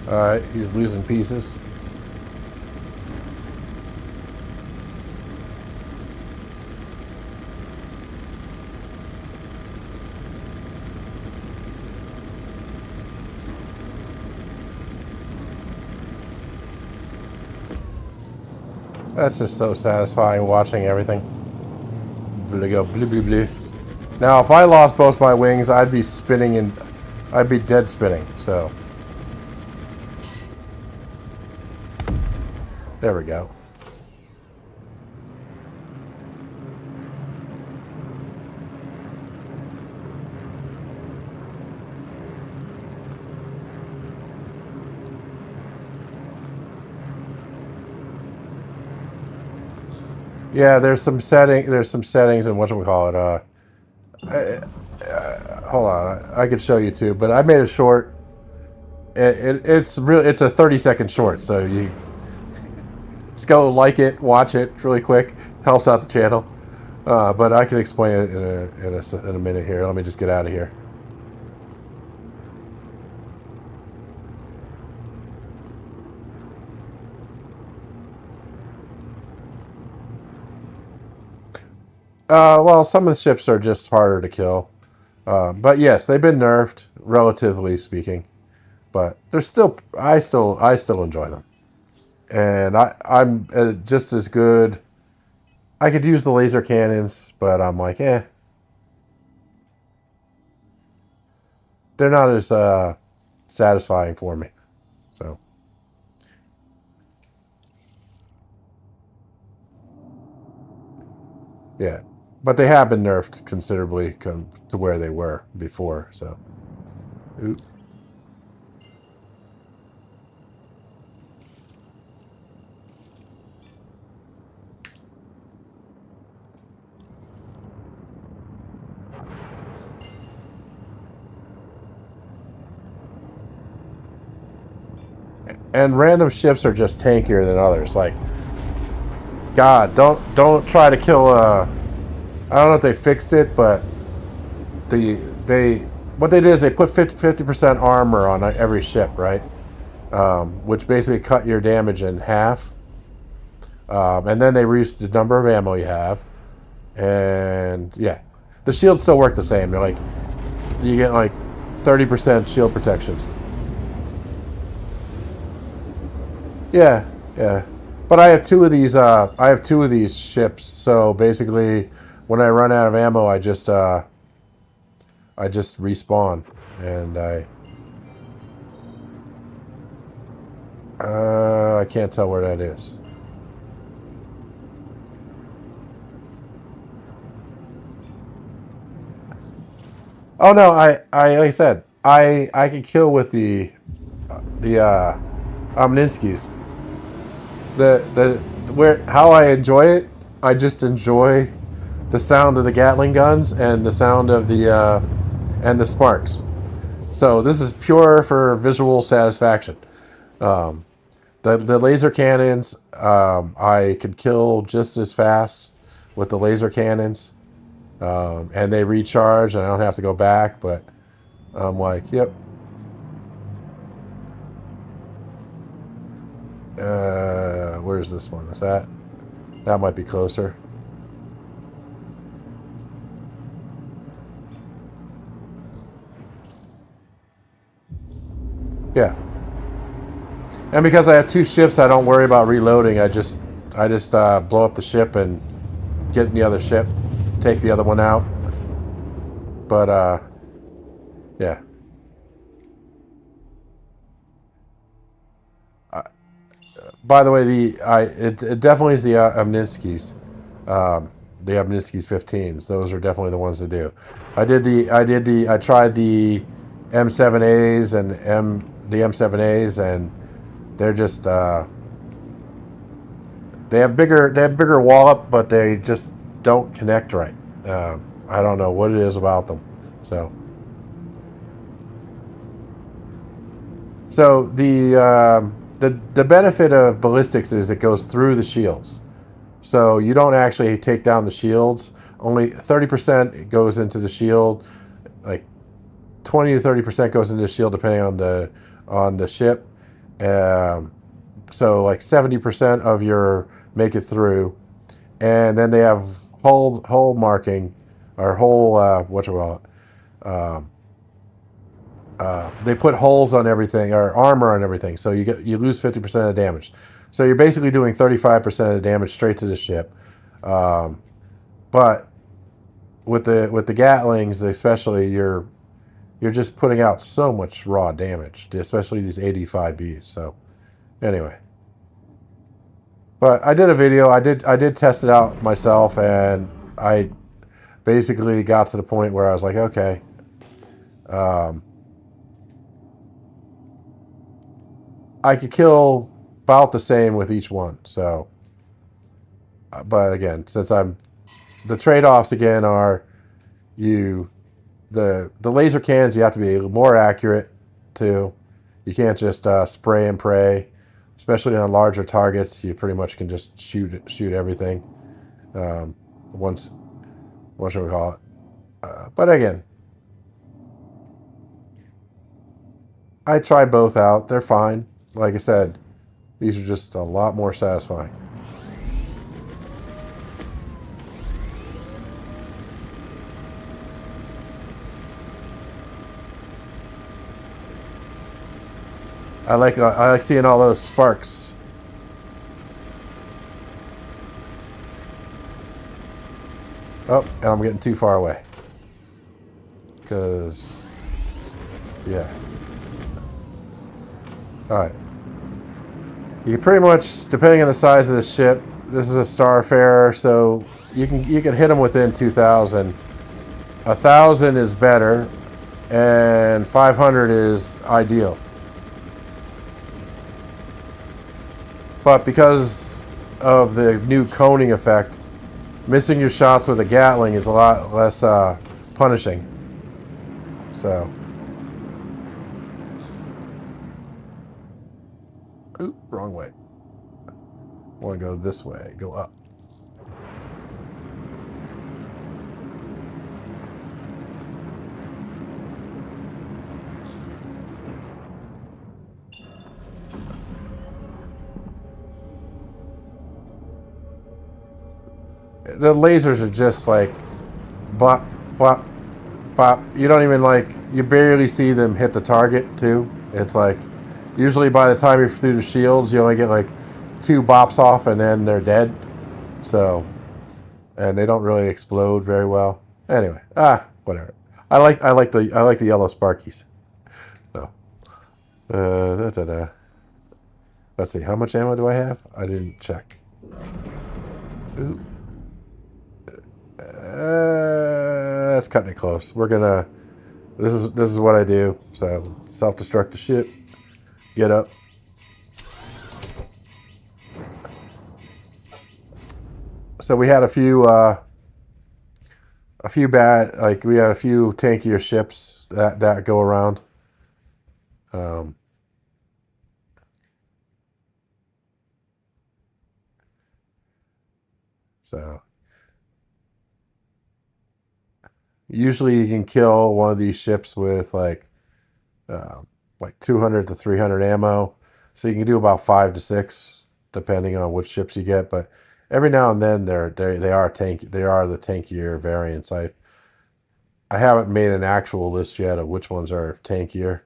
Alright, he's losing pieces. That's just so satisfying watching everything. Go blue, blue, blue. Now, if I lost both my wings, I'd be spinning and I'd be dead spinning. So there we go. Yeah, there's some settings and whatchamacallit. Hold on, I could show you too, but I made a short. It's real. It's a 30-second short, so you just go like it, watch it really quick. Helps out the channel. But I can explain it in a minute here. Let me just get out of here. Well, some of the ships are just harder to kill. But yes, they've been nerfed, relatively speaking. But they're still, I still enjoy them. And I'm just as good. I could use the laser cannons, but I'm like, eh. They're not as satisfying for me. So. Yeah. But they have been nerfed considerably to where they were before, so. Oop. And random ships are just tankier than others. Like, God, don't try to kill I don't know if they fixed it, but what they did is they put 50% armor on every ship, right? Which basically cut your damage in half. And then they reduced the number of ammo you have. And yeah, the shields still work the same. They're like, you get like 30% shield protection. Yeah, yeah. But I have two of these. I have two of these ships. So basically, when I run out of ammo, I just respawn, and I can't tell where that is. Oh no, like I said, I can kill with the Omninskis. The where how I enjoy it, I just enjoy the sound of the Gatling guns and the sound of the and the sparks. So this is pure for visual satisfaction. Um, the laser cannons, I could kill just as fast with the laser cannons, and they recharge, and I don't have to go back. But I'm like, yep. Where's this one? Is that? That might be closer. Yeah. And because I have two ships, I don't worry about reloading. I just blow up the ship and get in the other ship, take the other one out. But yeah. By the way, it definitely is the Omninskis, the Omninskis 15s. Those are definitely the ones to do. I tried the M7As and the M7As, and they're just they have bigger wallop, but they just don't connect right. I don't know what it is about them. So the benefit of ballistics is it goes through the shields. So you don't actually take down the shields. Only 30% goes into the shield. Like 20 to 30% goes into the shield depending on the ship. So like 70% of your make it through, and then they have hull marking or hull they put holes on everything or armor on everything, so you lose 50% of damage. So you're basically doing 35% of the damage straight to the ship. But with the Gatlings, especially, you're just putting out so much raw damage, especially these 85Bs. So anyway, but I did a video. I did test it out myself, and I basically got to the point where I was like, okay. I could kill about the same with each one. So, but again, since the trade-offs again are the laser cans, you have to be more accurate too. You can't just spray and pray, especially on larger targets. You pretty much can just shoot everything. Once, what should we call it? But again, I tried both out. They're fine. Like I said, these are just a lot more satisfying. I like seeing all those sparks. Oh, and I'm getting too far away. Because, yeah. All right. You pretty much, depending on the size of the ship, this is a Starfarer, so you can hit them within 2,000. 1,000 is better, and 500 is ideal. But because of the new coning effect, missing your shots with a Gatling is a lot less punishing. So. Ooh, wrong way. I want to go this way. Go up. the lasers are just like bop, bop, bop. You don't even like, you barely see them hit the target too. It's like, usually by the time you're through the shields, you only get like 2 bops off and then they're dead. So, and they don't really explode very well. Anyway, whatever. I like the yellow Sparkies. So, let's see, how much ammo do I have? I didn't check. Ooh. That's cutting it close. We're gonna. This is what I do. So self-destruct the ship. Get up. So we had a few bad, like we had a few tankier ships that go around. So usually you can kill one of these ships with like 200 to 300 ammo. So you can do about 5 to 6 depending on which ships you get. But every now and then they are the tankier variants. I haven't made an actual list yet of which ones are tankier.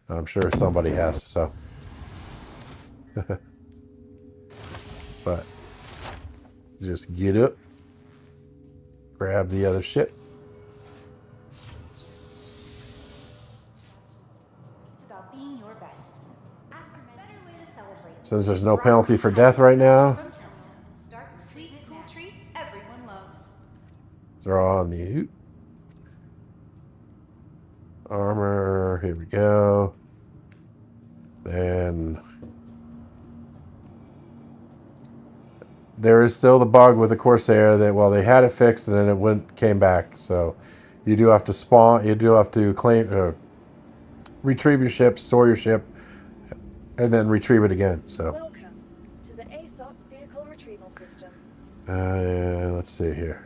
I'm sure somebody has. So, but just get up, grab the other ship. It's about being your best. Ask your better way to celebrate. Since there's no penalty for death right now, Start the sweet and cool treat everyone loves. throw on the armor. Here we go. And there is still the bug with the Corsair that, well, they had it fixed and then it came back. So you do have to spawn. You do have to retrieve your ship, store your ship, and then retrieve it again. So. Welcome to the ASOP vehicle retrieval system. Let's see here.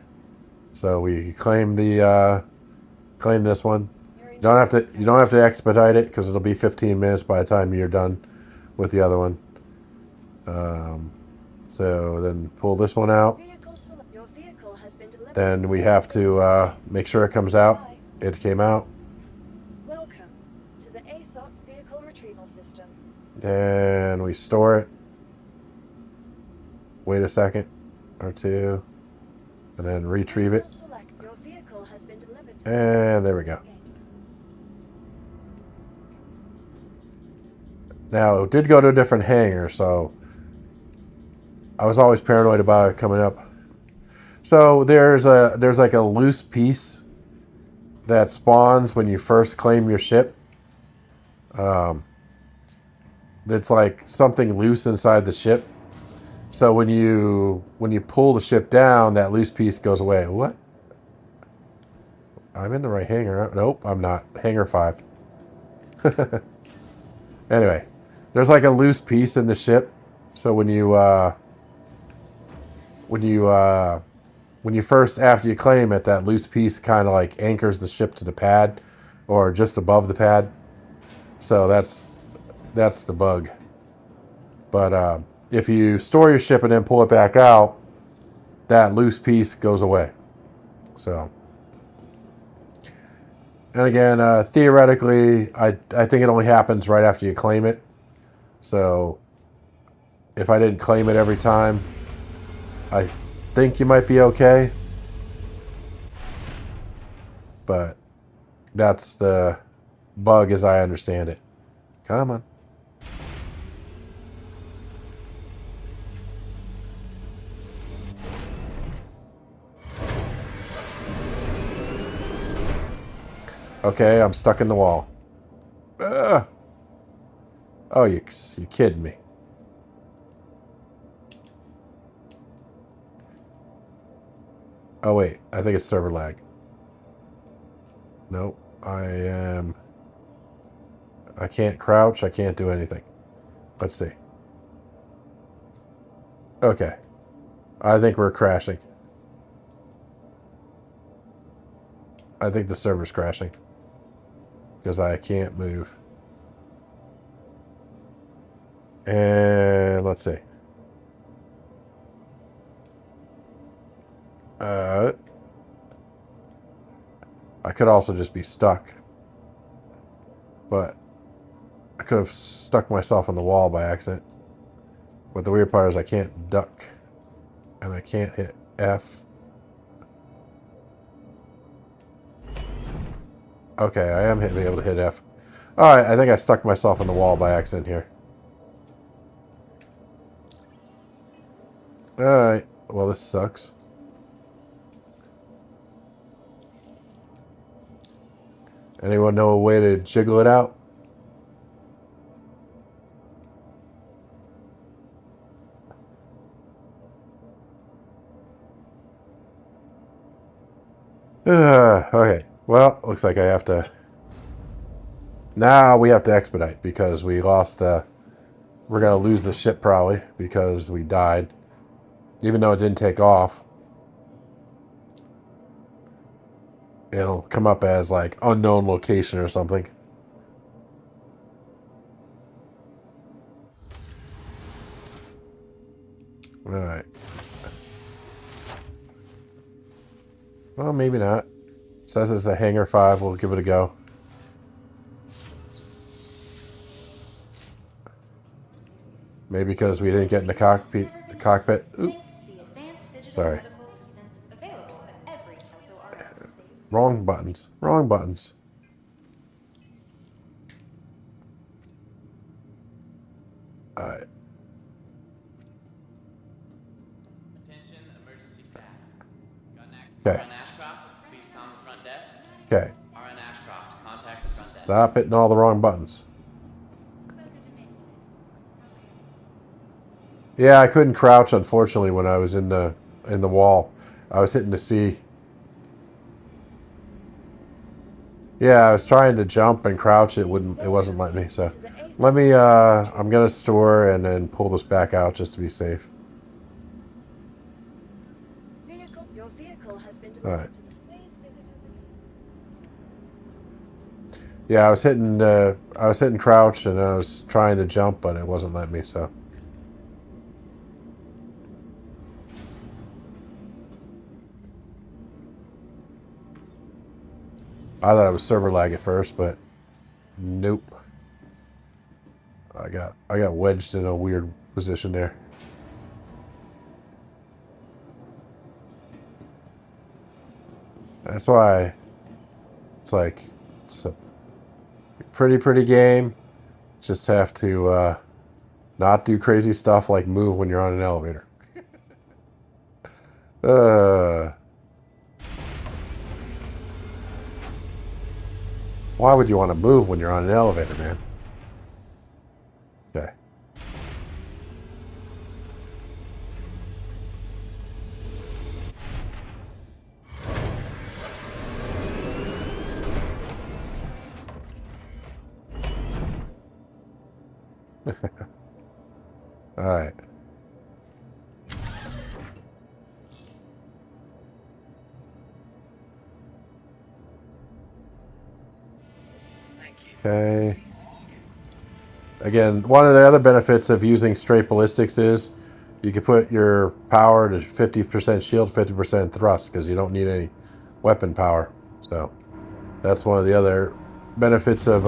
So we claim this one. You don't have to expedite it because it'll be 15 minutes by the time you're done with the other one. So then pull this one out. Your vehicle has been delivered. Then we have to make sure it comes out. It came out. Welcome to the ASOP vehicle retrieval system. Then we store it. Wait a second or two. And then retrieve it. Your vehicle has been delivered. And there we go. Now, it did go to a different hangar, so I was always paranoid about it coming up. So there's like a loose piece that spawns when you first claim your ship. It's like something loose inside the ship. So when you pull the ship down, that loose piece goes away. What? I'm in the right hangar. Nope, I'm not. Hangar 5. Anyway, there's like a loose piece in the ship. So when you first, after you claim it, that loose piece kind of like anchors the ship to the pad or just above the pad. So that's the bug. But if you store your ship and then pull it back out, that loose piece goes away. So, and again, theoretically, I think it only happens right after you claim it. So if I didn't claim it every time, I think you might be okay. But that's the bug as I understand it. Come on. Okay, I'm stuck in the wall. Ugh. Oh, you kidding me. Oh, wait. I think it's server lag. Nope. I can't crouch. I can't do anything. Let's see. Okay. I think we're crashing. I think the server's crashing. Because I can't move. And let's see. I could also just be stuck. But I could have stuck myself in the wall by accident. But the weird part is I can't duck. And I can't hit F. Okay, I am able to hit F. Alright, I think I stuck myself in the wall by accident here. Alright, well this sucks. Anyone know a way to jiggle it out? Okay, well, looks like I have to... Now we have to expedite because we lost... we're going to lose the ship probably because we died. Even though it didn't take off. It'll come up as like unknown location or something. Alright. Well, maybe not. Says it's a hangar 5. We'll give it a go. Maybe because we didn't get in the cockpit. Oop. Sorry. Wrong buttons. Wrong buttons. Alright. Attention, emergency staff. Got an accident. Okay. RN Ashcroft, please come to the front desk. Okay. RN Ashcroft, contact the front desk. Stop hitting all the wrong buttons. Yeah, I couldn't crouch unfortunately when I was in the wall. I was hitting the C. Yeah, I was trying to jump and crouch. It wasn't letting me. So let me. I'm gonna store and then pull this back out just to be safe. Your vehicle has been All right. delivered to the Phase Visitors. Yeah, I was hitting crouch and I was trying to jump, but it wasn't letting me. So. I thought it was server lag at first, but nope. I got wedged in a weird position there. That's why it's like it's a pretty game. Just have to not do crazy stuff like move when you're on an elevator. Why would you want to move when you're on an elevator, man? Okay. All right. Okay. Again, one of the other benefits of using straight ballistics is you can put your power to 50% shield, 50% thrust because you don't need any weapon power. So that's one of the other benefits of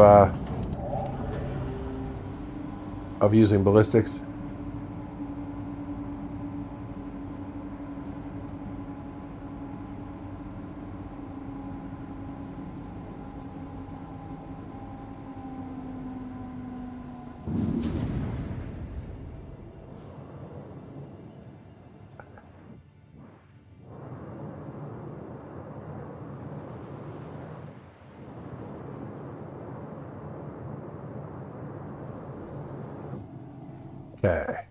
using ballistics. Okay.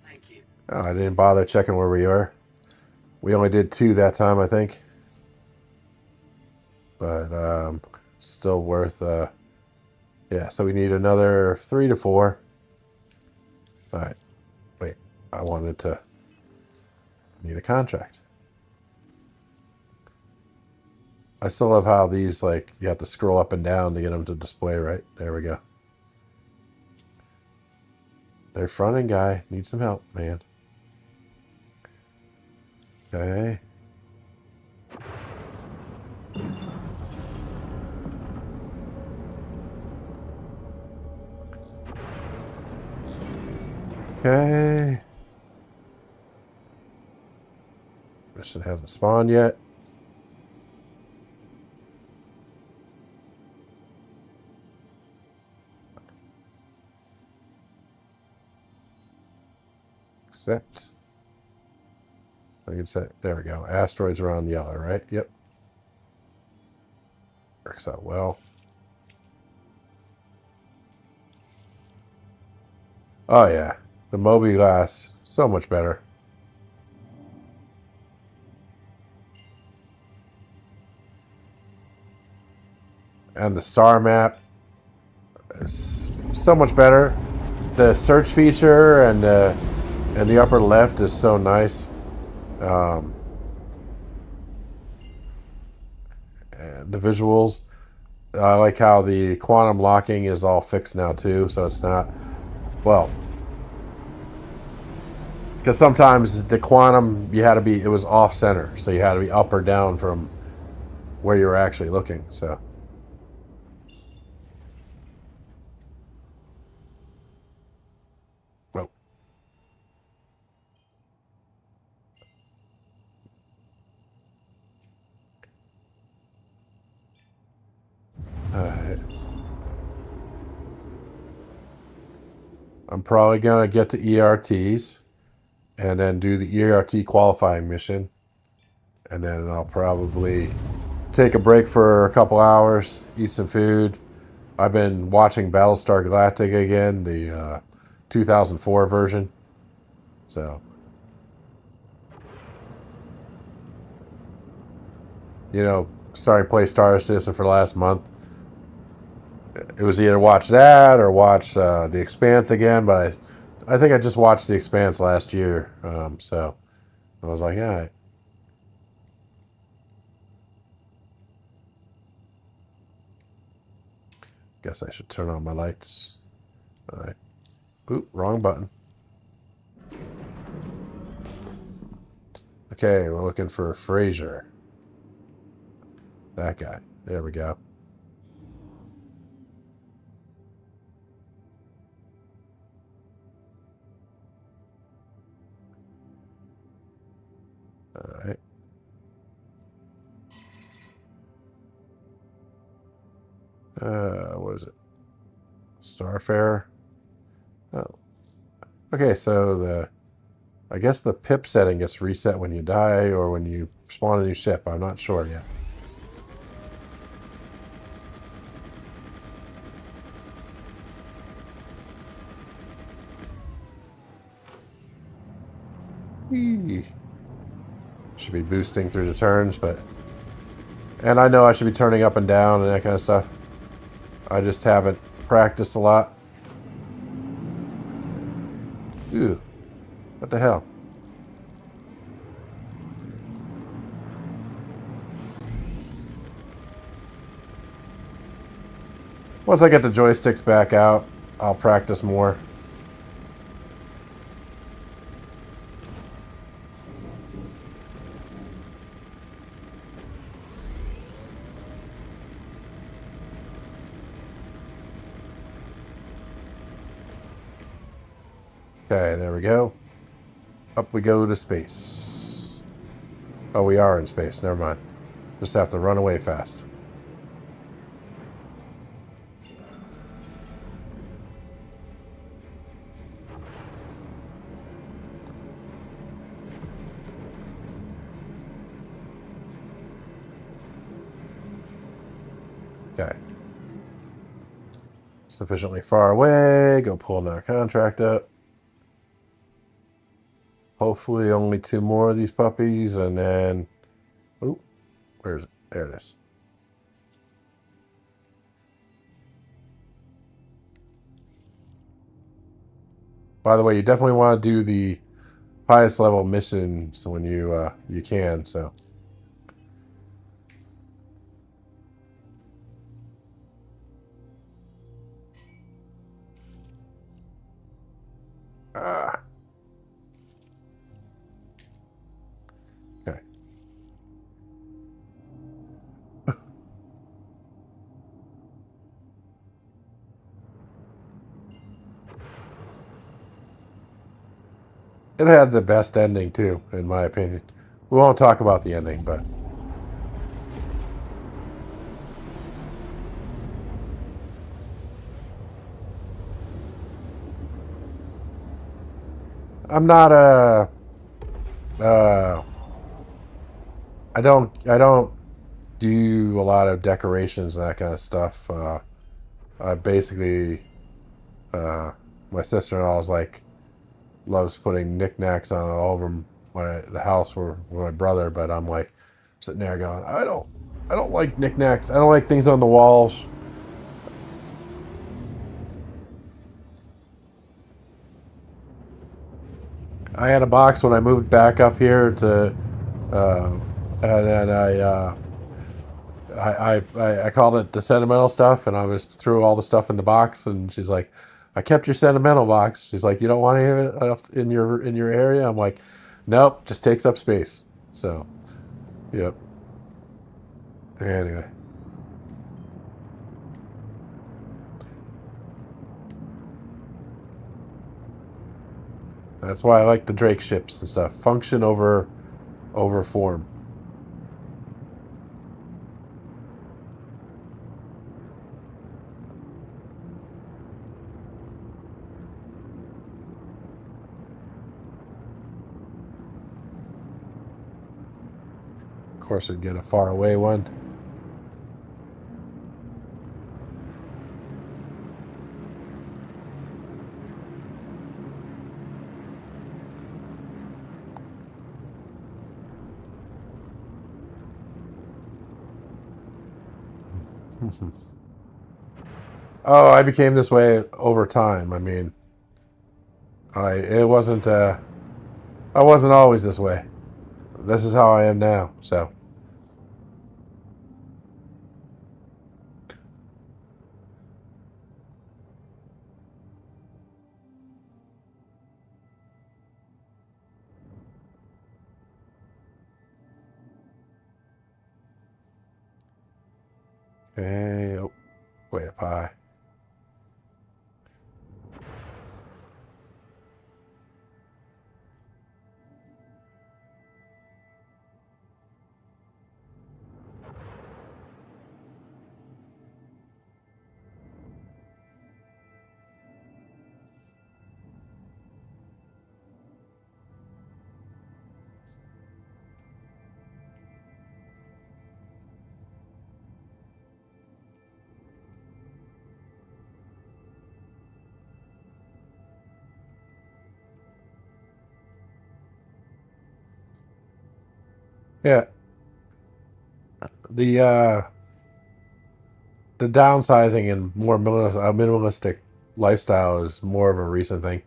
Thank you. Oh, I didn't bother checking where we are. We only did 2 that time, I think. But still worth... yeah, so we need another 3 to 4. Alright. Wait, I wanted to... need a contract. I still love how these, like, you have to scroll up and down to get them to display, right? There we go. Their front end guy needs some help, man. Okay. Okay. Mission hasn't spawned yet. Accept. I can say, there we go. Asteroids around yellow, right? Yep. Works out well. Oh yeah, the Moby glass, so much better. And the star map is so much better. The search feature and the upper left is so nice. And the visuals, I like how the quantum locking is all fixed now too, so it's not, well, because sometimes the quantum it was off center, so you had to be up or down from where you were actually looking. So oh. I'm probably gonna get to ERTs and then do the ERT qualifying mission, and then I'll probably take a break for a couple hours, eat some food. I've been watching Battlestar Galactica again, the 2004 version. So, starting to play Star Citizen for the last month. It was either watch that or watch The Expanse again, but I think I just watched The Expanse last year. So I was like, yeah. Guess I should turn on my lights. All right. Oop, wrong button. Okay, we're looking for Fraser. That guy. There we go. All right. What is it? Starfarer. Oh. Okay, so I guess the pip setting gets reset when you die or when you spawn a new ship. I'm not sure yet. Eee. Should be boosting through the turns, and I know I should be turning up and down and that kind of stuff. I just haven't practiced a lot. Ooh, what the hell? Once I get the joysticks back out, I'll practice more. Okay, there we go. Up we go to space. Oh, we are in space. Never mind. Just have to run away fast. Okay. Sufficiently far away. Go pull another contract up. Hopefully only 2 more of these puppies, and then... Oop, where is it? There it is. By the way, you definitely want to do the highest level missions when you can, so... Ah. Okay. It had the best ending too, in my opinion. We won't talk about the ending, but I'm not a. I don't do a lot of decorations and that kind of stuff. I basically, uh, my sister-in-law is like loves putting knickknacks on all over the house with my brother, but I'm like sitting there going, I don't like knickknacks. I don't like things on the walls. I had a box when I moved back up here to, uh, and then I called it the sentimental stuff, and I was threw all the stuff in the box, and she's like, "I kept your sentimental box." She's like, "You don't want any of it in your area?" I'm like, "Nope, just takes up space." So, yep. Anyway, that's why I like the Drake ships and stuff. Function over form. Of course, we'd get a far away one. Oh, I became this way over time. I mean, I wasn't always this way. This is how I am now. So, okay, oh, way up high. Yeah, the uh, the downsizing and more minimalistic lifestyle is more of a recent thing.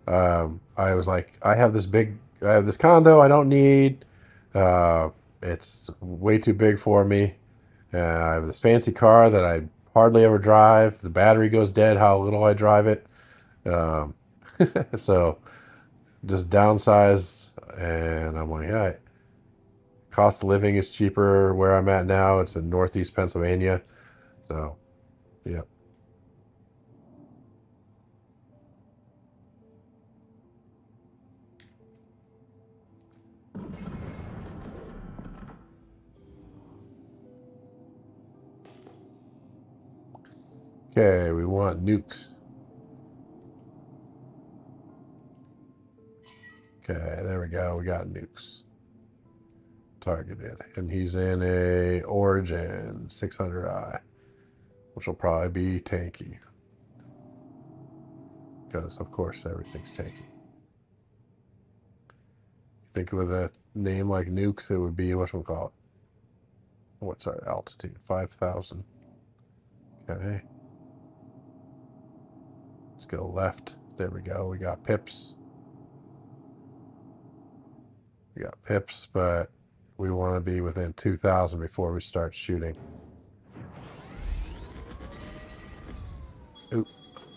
I was like, I have this condo I don't need. Uh, it's way too big for me. I have this fancy car that I hardly ever drive. The battery goes dead how little I drive it. Um, so just downsize, and I'm like, all right. Cost of living is cheaper where I'm at now. It's in Northeast Pennsylvania. So, yep. Okay, we want nukes. Okay, there we go. We got nukes. Targeted. And he's in a Origin 600i, which will probably be tanky. Because, of course, everything's tanky. Think with a name like nukes, it would be, whatchamacallit? What's our altitude? 5,000. Okay. Let's go left. There we go. We got pips. We got pips, but we want to be within 2,000 before we start shooting. Oop,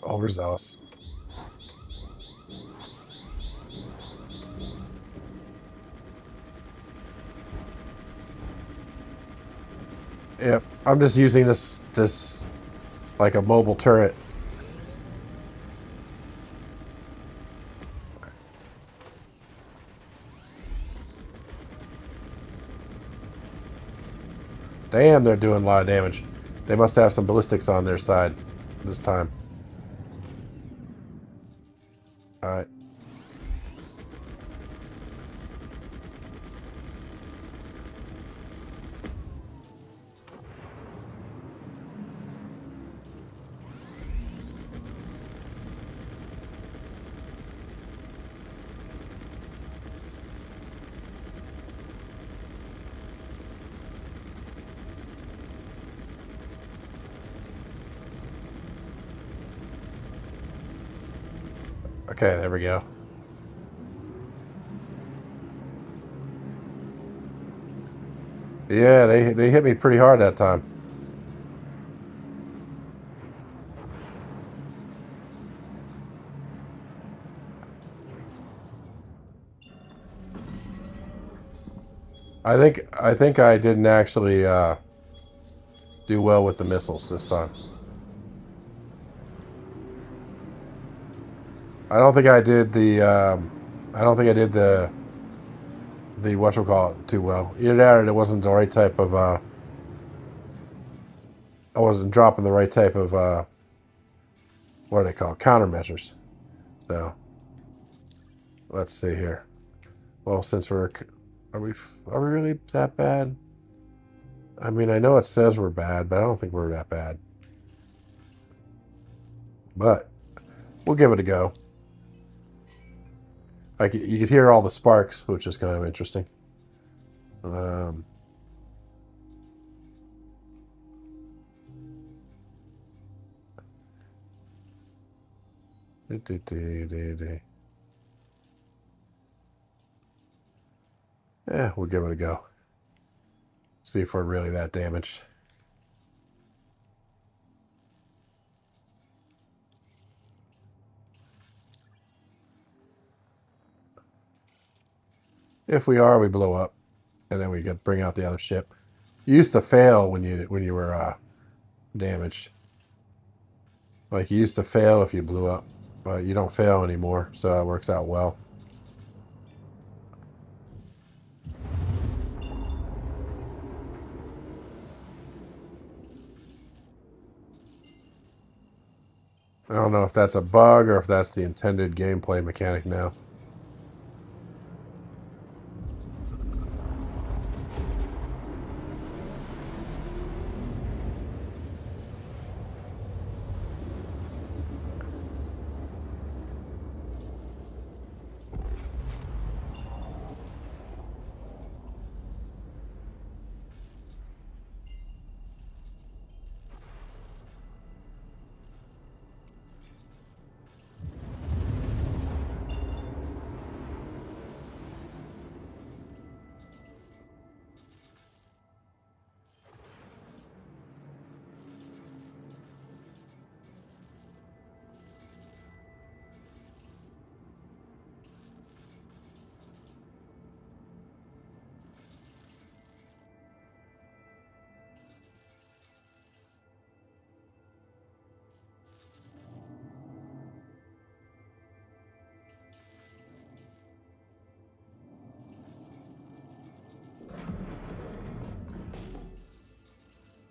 overzealous. Yep, I'm just using this like a mobile turret. Damn, they're doing a lot of damage. They must have some ballistics on their side this time. Alright. Okay, there we go. Yeah, they hit me pretty hard that time. I think I didn't actually do well with the missiles this time. I don't think I did the whatchamacallit too well. Either that or it wasn't the right type of I wasn't dropping the right type of what are they called? Countermeasures. So let's see here. Well, since are we really that bad? I mean, I know it says we're bad, but I don't think we're that bad. But we'll give it a go. You could hear all the sparks, which is kind of interesting. Yeah, we'll give it a go. See if we're really that damaged. If we are, we blow up, and then we get bring out the other ship. You used to fail when you were damaged. Like you used to fail if you blew up, but you don't fail anymore, so it works out well. I don't know if that's a bug or if that's the intended gameplay mechanic now.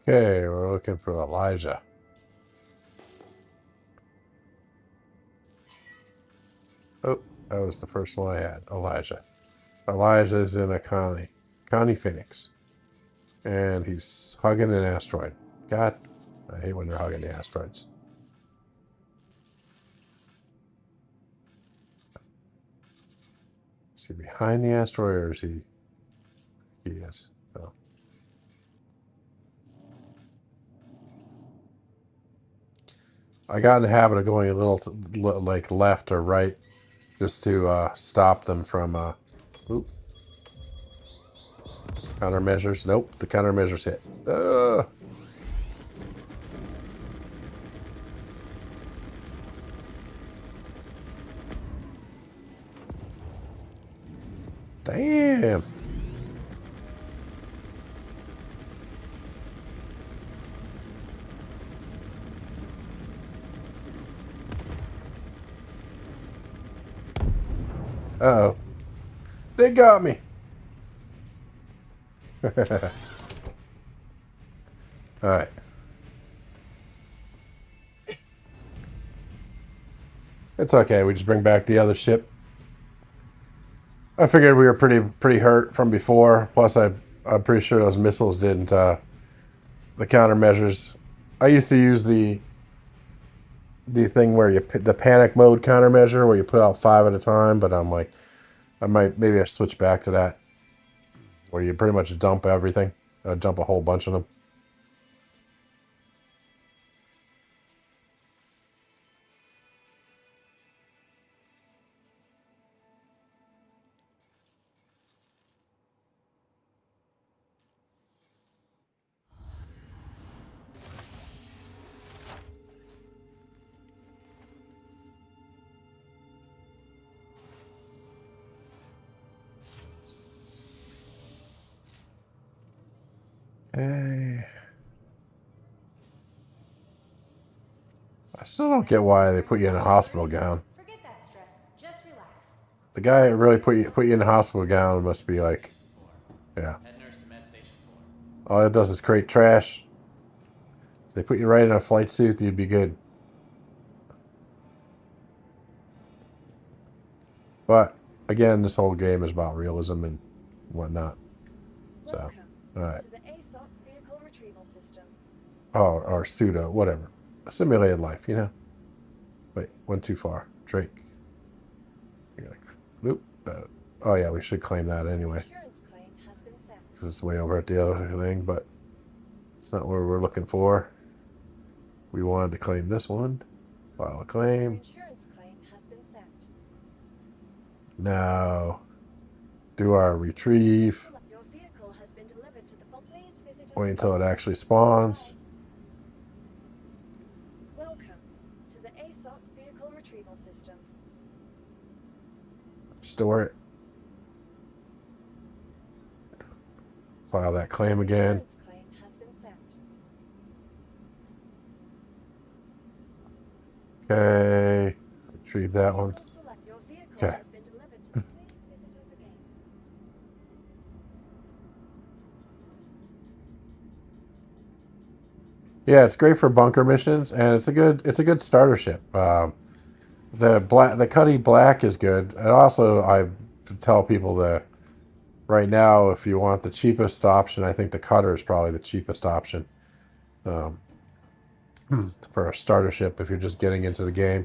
Okay, we're looking for Elijah. Oh, that was the first one I had. Elijah. Elijah's in a Connie Phoenix. And he's hugging an asteroid. God, I hate when they're hugging the asteroids. Is he behind the asteroid or is he? He is. So. I got in the habit of going a little like left or right just to stop them from oop. Countermeasures. Nope, the countermeasures hit. Damn. Uh-oh. They got me. All right. It's okay. We just bring back the other ship. I figured we were pretty hurt from before. Plus, I'm pretty sure those missiles didn't. The countermeasures. I used to use the thing where the panic mode countermeasure where you put out 5 at a time, but I'm like, maybe I switch back to that where you pretty much dump everything, dump a whole bunch of them. Hey. I still don't get why they put you in a hospital gown. Forget that stress. Just relax. The guy that really put you in a hospital gown must be like, yeah. Head nurse to med station 4. All it does is create trash. If they put you right in a flight suit, you'd be good. But again, this whole game is about realism and whatnot. So, Welcome all right. to the ASOP vehicle retrieval system. Oh, or pseudo, whatever. A simulated life, you know? Wait, went too far. Drake. You're like, nope. Oh, yeah, we should claim that anyway. Insurance claim has been sent. Because it's way over at the other thing, but it's not what we're looking for. We wanted to claim this one. File a Your claim. insurance claim has been sent. Now, do our retrieve. Your vehicle has been delivered to the Please visit Wait until it actually spawns. Welcome to the ASOP vehicle retrieval system. Store it. File that claim again. Insurance claim has been sent. Okay. Retrieve that one. Your vehicle Okay. has been delivered to the Please visit us again. Yeah, it's great for bunker missions, and it's a good starter ship. The Cuddy Black is good, and also I tell people that right now, if you want the cheapest option, I think the Cutter is probably the cheapest option for a starter ship if you're just getting into the game.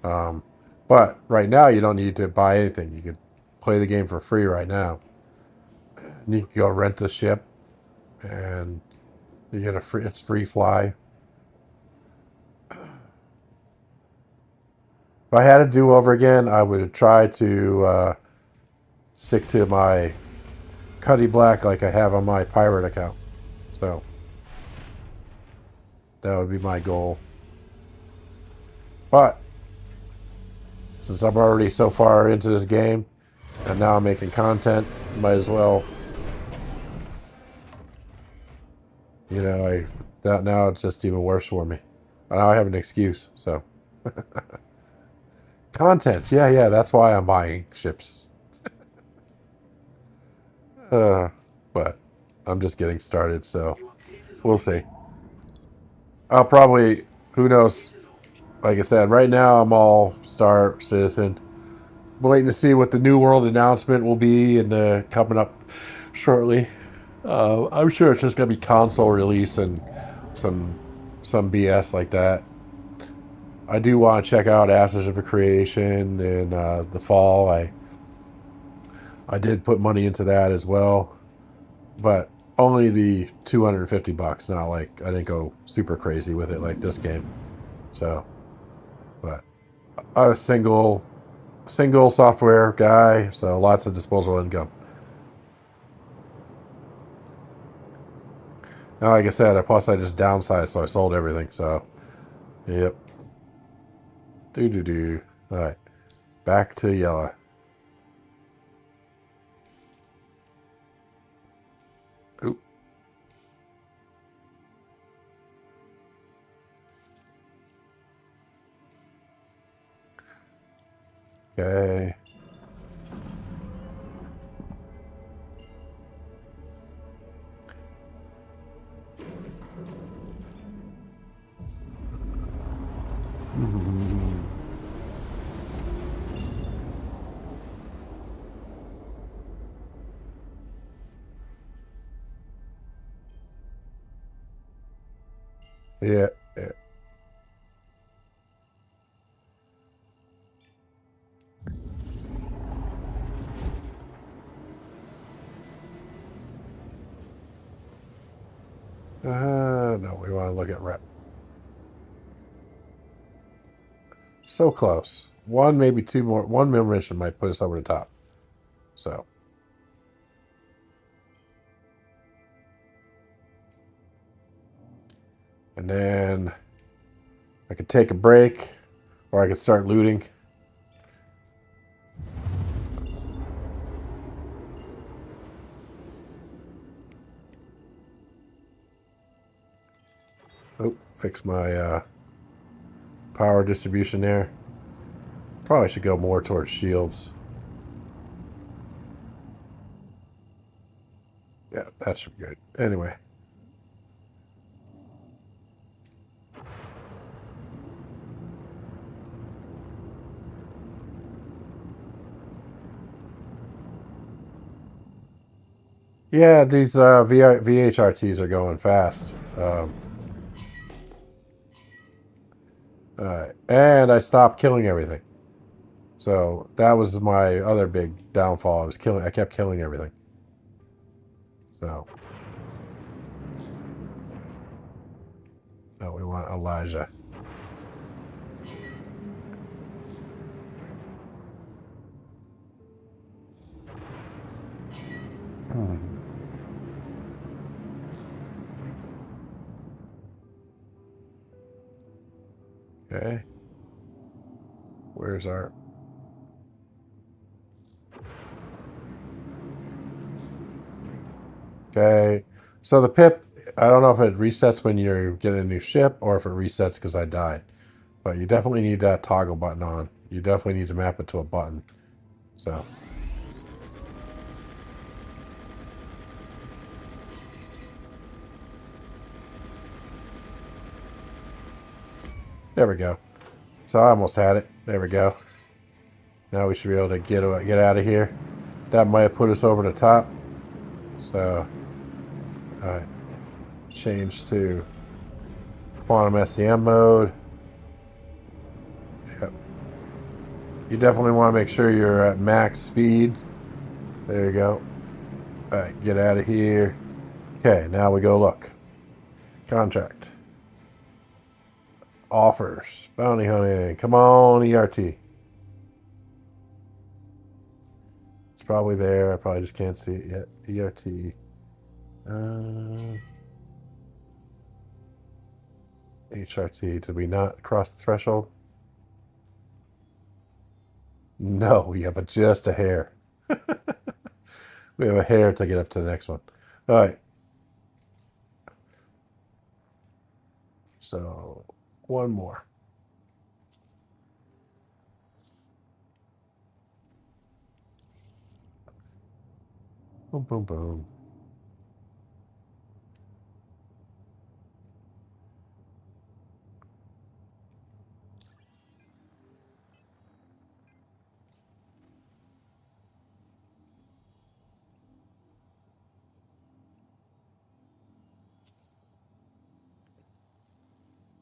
But right now, you don't need to buy anything. You could play the game for free right now. And you can go rent the ship, and you get it's free fly. If I had to do over again, I would try to stick to my Cuddy Black like I have on my pirate account. So that would be my goal. But since I'm already so far into this game and now I'm making content, might as well, you know, now it's just even worse for me. Now I have an excuse, so. Content, yeah, that's why I'm buying ships. But I'm just getting started, so we'll see. I'll probably, who knows, like I said, right now I'm all Star Citizen. I'm waiting to see what the New World announcement will be coming up shortly. I'm sure it's just going to be console release and some BS like that. I do want to check out Ashes of Creation in the fall. I did put money into that as well, but only the $250. Not like I didn't go super crazy with it like this game. So, but I was single software guy, so lots of disposable income. Now, like I said, plus I just downsized, so I sold everything. So, yep. All right, back to yellow. Oop. Okay. Yeah. Yeah. No, we want to look at rep. So close. One, maybe two more. One more mission might put us over the top. So. And then I could take a break, or I could start looting. Oh, fix my power distribution there. Probably should go more towards shields. Yeah, that should be good. Anyway. Yeah, these VHRTs are going fast. And I stopped killing everything. So that was my other big downfall. I kept killing everything. So. No, we want Elijah. Okay. Where's our... Okay. So the pip, I don't know if it resets when you get a new ship or if it resets because I died. But you definitely need that toggle button on. You definitely need to map it to a button. So. There we go. So I almost had it. There we go. Now we should be able to get out of here. That might have put us over the top. So, change to quantum SCM mode. Yep. You definitely want to make sure you're at max speed. There you go. All right, get out of here. Okay, now we go look. Contract. Offers. Bounty hunting. Come on, ERT. It's probably there. I probably just can't see it yet. ERT. HRT. Did we not cross the threshold? No, we have just a hair. We have a hair to get up to the next one. All right. So, one more. Boom, boom, boom.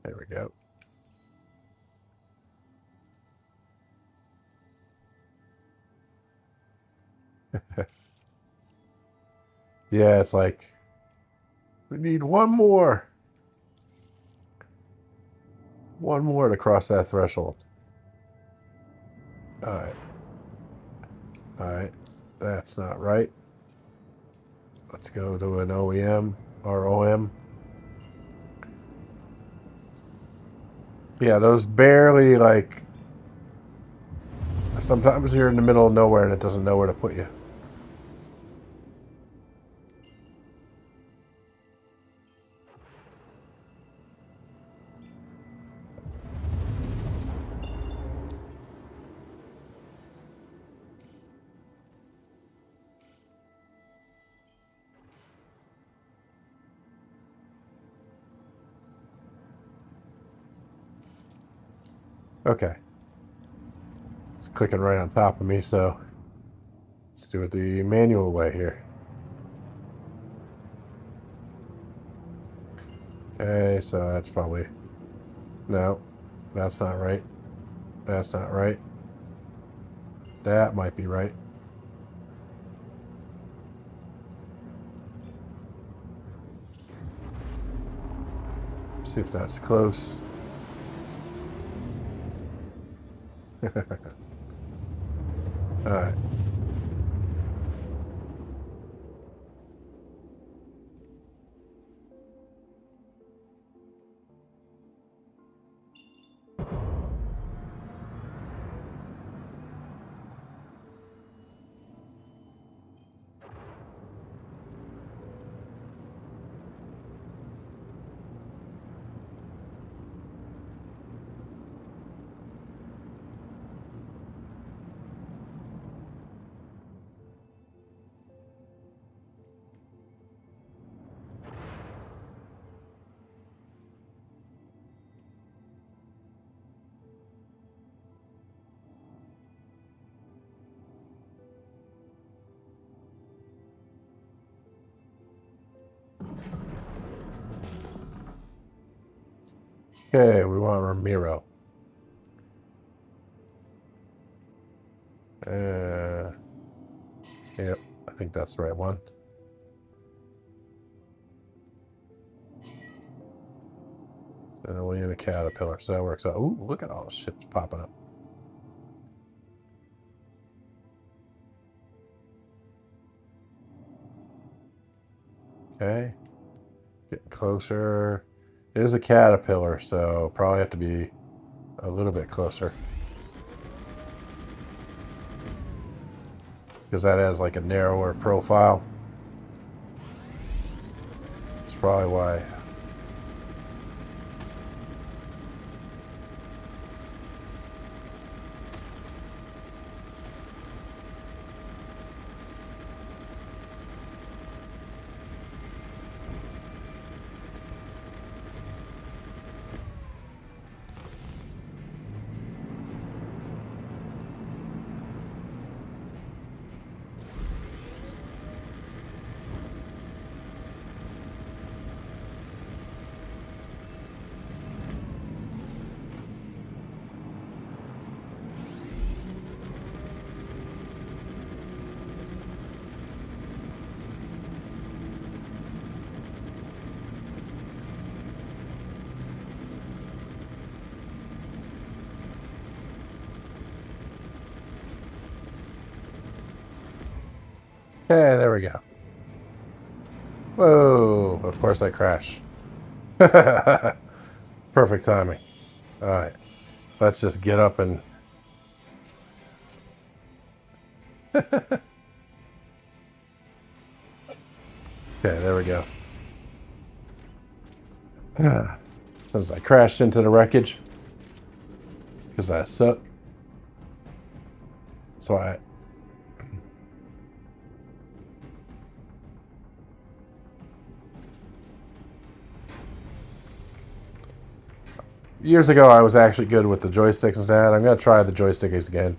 There we go. Yeah, it's like, we need one more. One more to cross that threshold. All right. All right. That's not right. Let's go to an OEM or OM. Yeah, those barely, like, sometimes you're in the middle of nowhere and it doesn't know where to put you. Okay. It's clicking right on top of me, so let's do it the manual way here. Okay, so that's probably... No, that's not right. That's not right. That might be right. See if that's close. Alright. Okay, we want Ramiro. Yep, I think that's the right one. And only in a caterpillar, so that works out. Ooh, look at all the ships popping up. Okay, getting closer. It is a caterpillar, so probably have to be a little bit closer. Because that has like a narrower profile. That's probably why. Okay, there we go. Whoa, of course I crash. Perfect timing. All right, let's just get up and... Okay, there we go. Since I crashed into the wreckage, because I suck. So years ago, I was actually good with the joysticks instead. I'm going to try the joysticks again.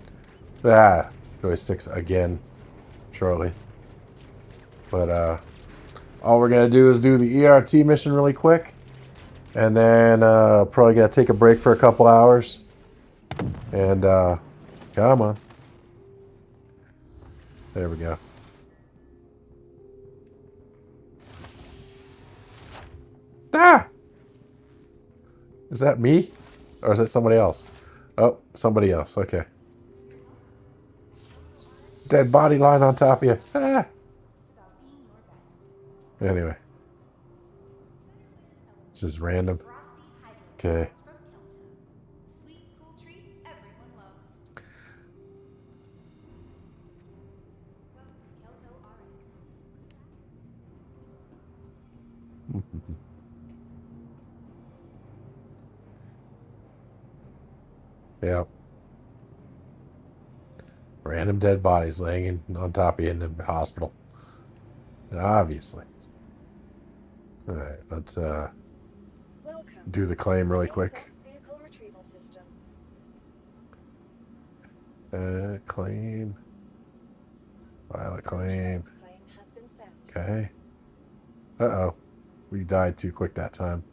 Joysticks again, shortly. But all we're going to do is do the ERT mission really quick. And then probably going to take a break for a couple hours. And come on. There we go. Ah! Is that me? Or is it somebody else? Oh, somebody else. Okay. Dead body lying on top of you. Ah! Anyway. This is random. Okay. Yeah. Random dead bodies laying on top of you in the hospital. Obviously. Alright, let's do the claim really quick. Vehicle retrieval system. Claim. File a claim. Claim has been sent. Okay. Uh-oh. We died too quick that time.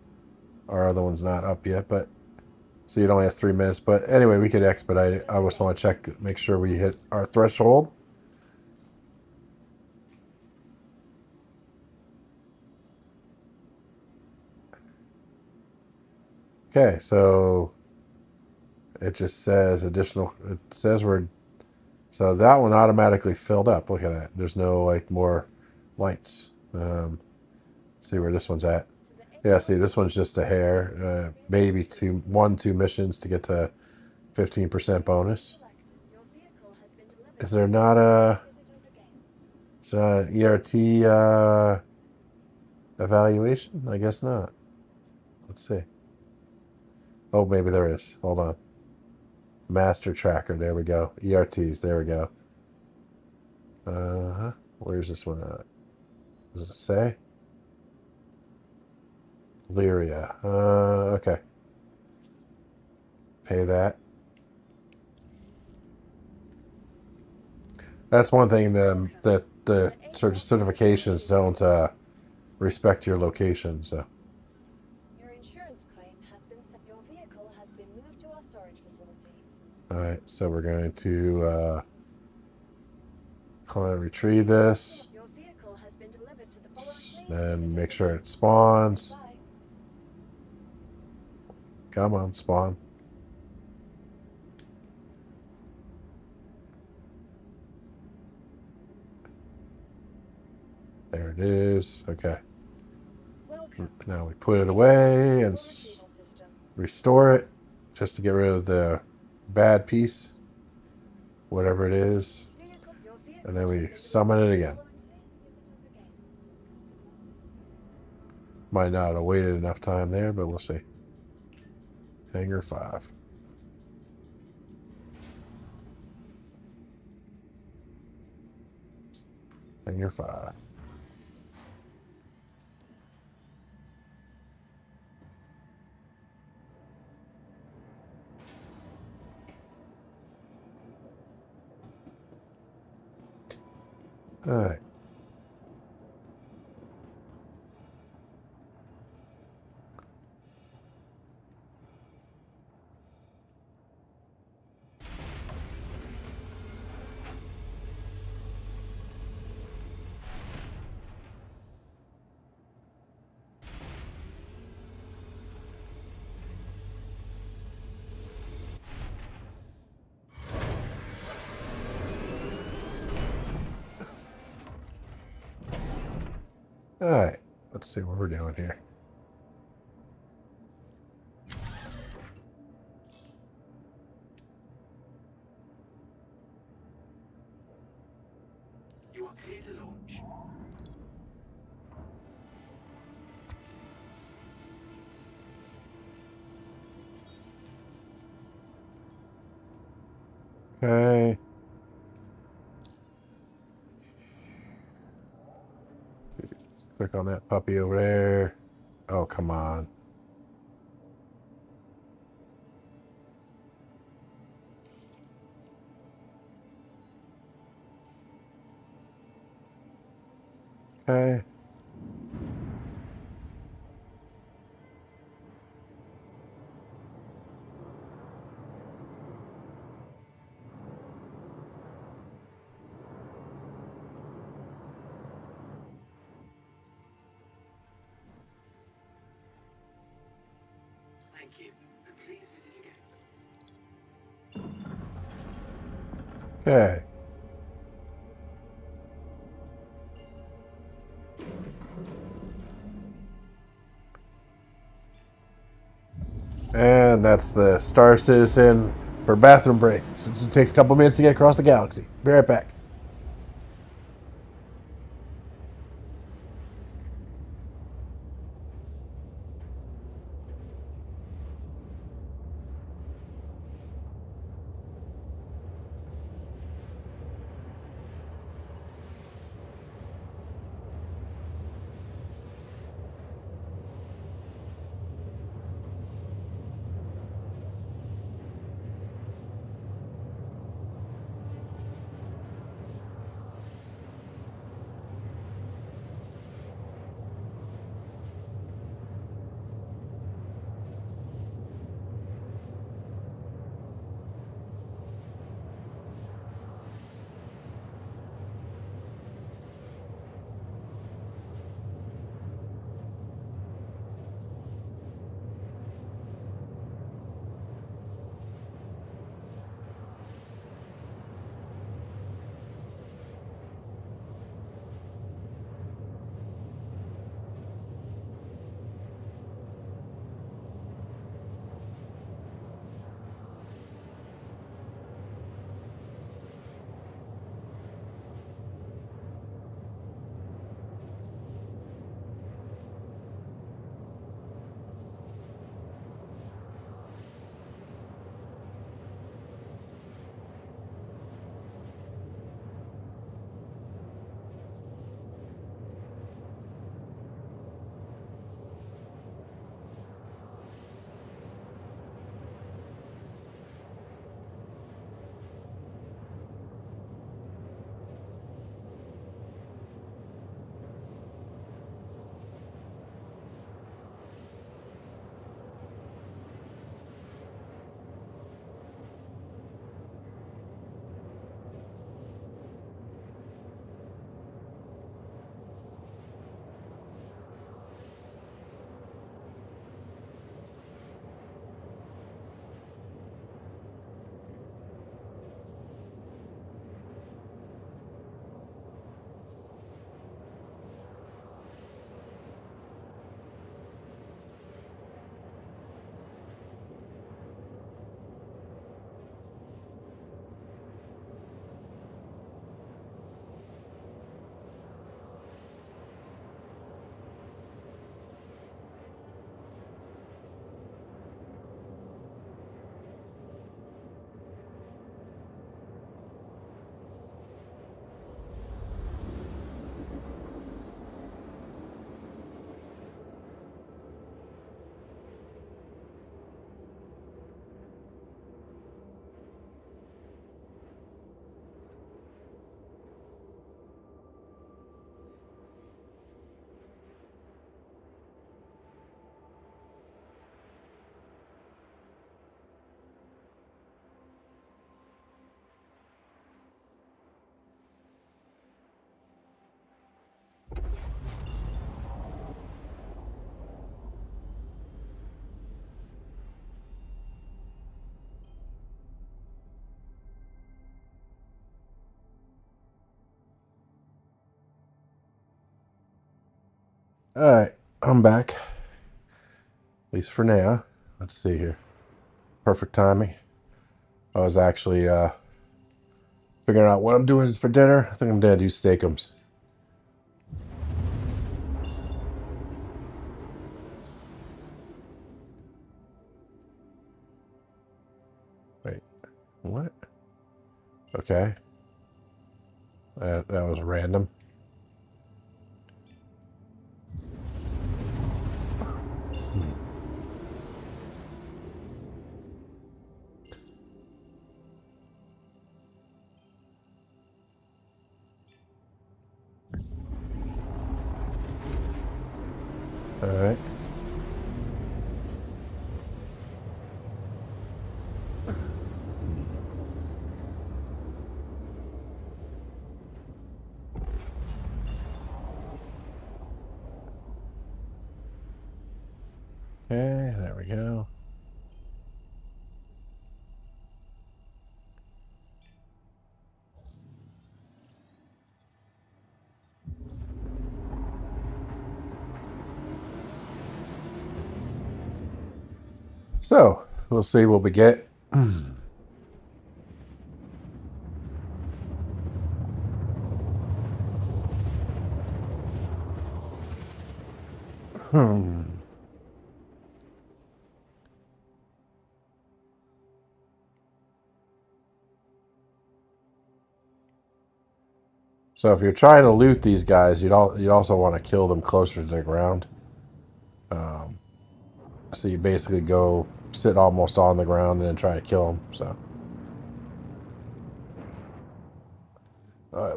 Our other one's not up yet, but so it only has 3 minutes. But anyway, we could expedite it. I just want to check, make sure we hit our threshold. Okay, so it just says additional. It says we're, so that one automatically filled up. Look at that. There's no like more lights. Let's see where this one's at. Yeah, see, this one's just a hair. Maybe 2 missions to get to 15% bonus. Your vehicle has been delivered Is there not a, visitors again. is there not an ERT evaluation? I guess not. Let's see. Oh, maybe there is. Hold on. Master tracker. There we go. ERTs. There we go. Where's this one at? Does it say? Lyria. Okay. Pay that. That's one thing that the certifications don't respect your location. So. Your insurance claim has been sent. Your vehicle has been moved to our storage facility. All right. So we're going to retrieve this. Your vehicle has been delivered to the following And make sure it spawns. Bye. Come on, spawn. There it is. Okay. Welcome. Now we put it away and Retrieval system. restore it just to get rid of the bad piece, whatever it is. Your vehicle And then we has been summon it delivered again. to the following visitors again. Might not have waited enough time there, but we'll see. Hangar 5. Hangar 5. All right. All right. Let's see what we're doing here. You are clear to launch. Okay. Click on that puppy over there. Oh, come on. Okay. Thank you. And please visit again. Okay. And that's the Star Citizen for bathroom break, since it takes a couple minutes to get across the galaxy. Be right back. Alright, I'm back. At least for now. Let's see here. Perfect timing. I was actually figuring out what I'm doing for dinner. I think I'm gonna do steakums. Wait, what? Okay. That was random. Alright. Okay, there we go. So, we'll see what we get. So if you're trying to loot these guys, you'd also want to kill them closer to the ground. So you basically go sit almost on the ground and then try to kill them. So,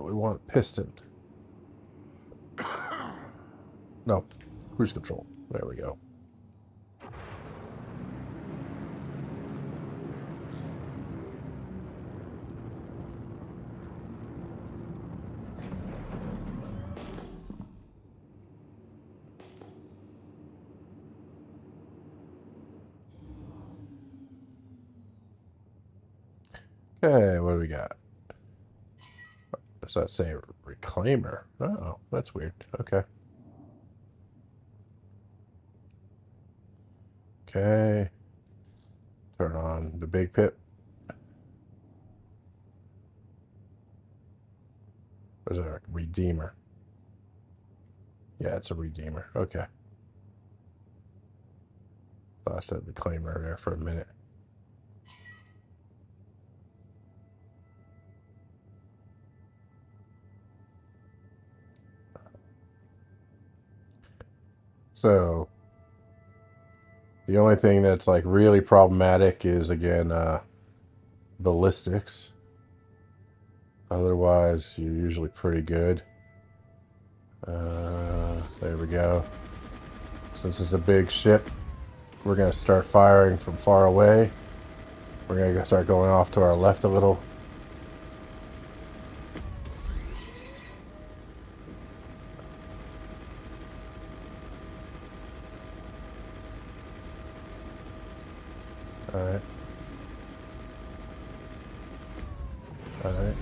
we want piston. No, cruise control. There we go. Okay, what do we got? Does that say Recliner? Oh, that's weird. Okay. Okay. Turn on the big pit. Or is it a Redeemer? Yeah, it's a Redeemer. Okay. Thought I said Reclaimer there for a minute. So, the only thing that's like really problematic is, again, ballistics. Otherwise, you're usually pretty good. There we go. Since it's a big ship, we're going to start firing from far away. We're going to start going off to our left a little. Alright. Alright.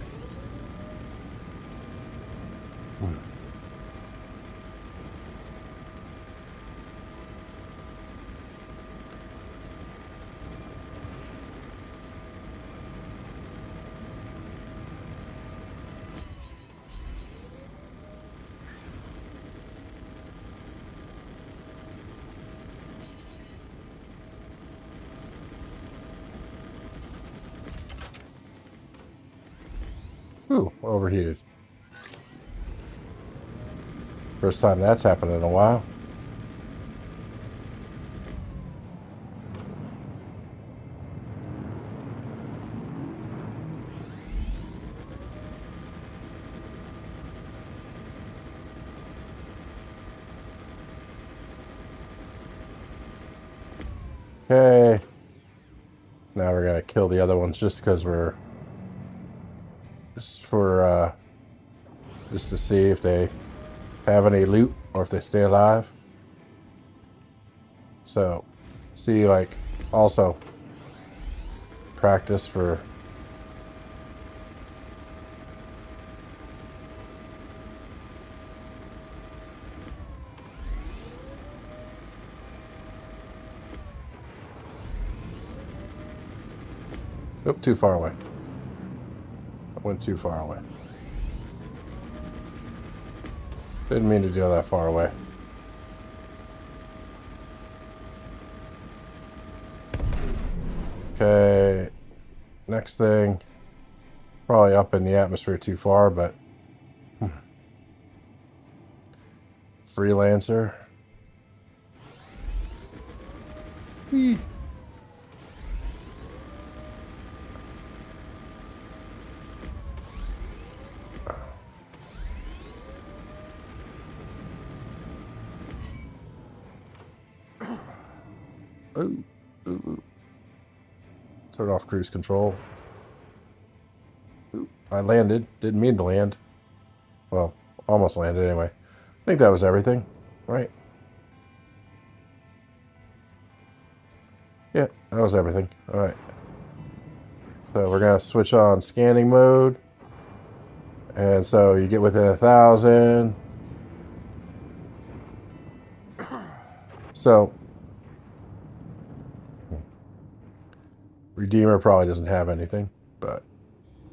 Ooh, overheated. First time that's happened in a while. Okay. Now we're gonna kill the other ones just because we're just for just to see if they have any loot or if they stay alive. So, see, like, also practice for Oh, too far away. I went too far away. Didn't mean to go that far away. Okay. Next thing. Probably up in the atmosphere too far, but... Freelancer. Whee. Ooh, ooh. Turn off cruise control. Ooh, I landed. Didn't mean to land. Well, almost landed anyway. I think that was everything, right? Yeah, that was everything. All right. So we're going to switch on scanning mode. And so you get within 1,000. So Redeemer probably doesn't have anything, but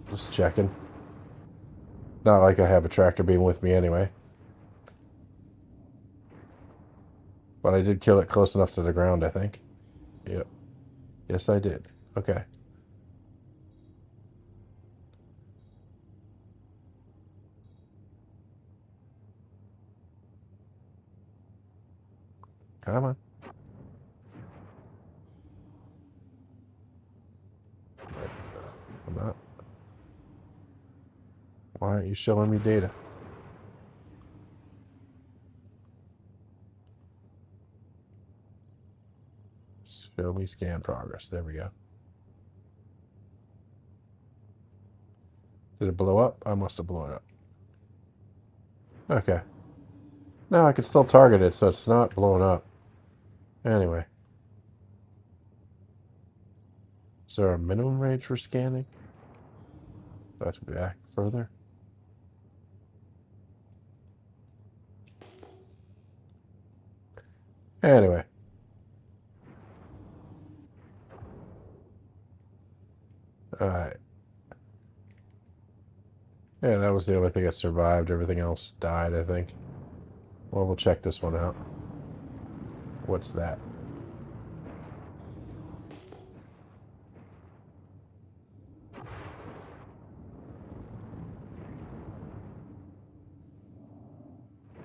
just checking. Not like I have a tractor beam with me anyway. But I did kill it close enough to the ground, I think. Yep. Yes, I did. Okay. Come on. I'm not. Why aren't you showing me data? Show me scan progress. There we go. Did it blow up? I must have blown it up. Okay. No, I can still target it, so it's not blowing up. Anyway. Is there a minimum range for scanning? Do I have to be back further? Anyway. Alright. Yeah, that was the only thing that survived. Everything else died, I think. Well, we'll check this one out. What's that?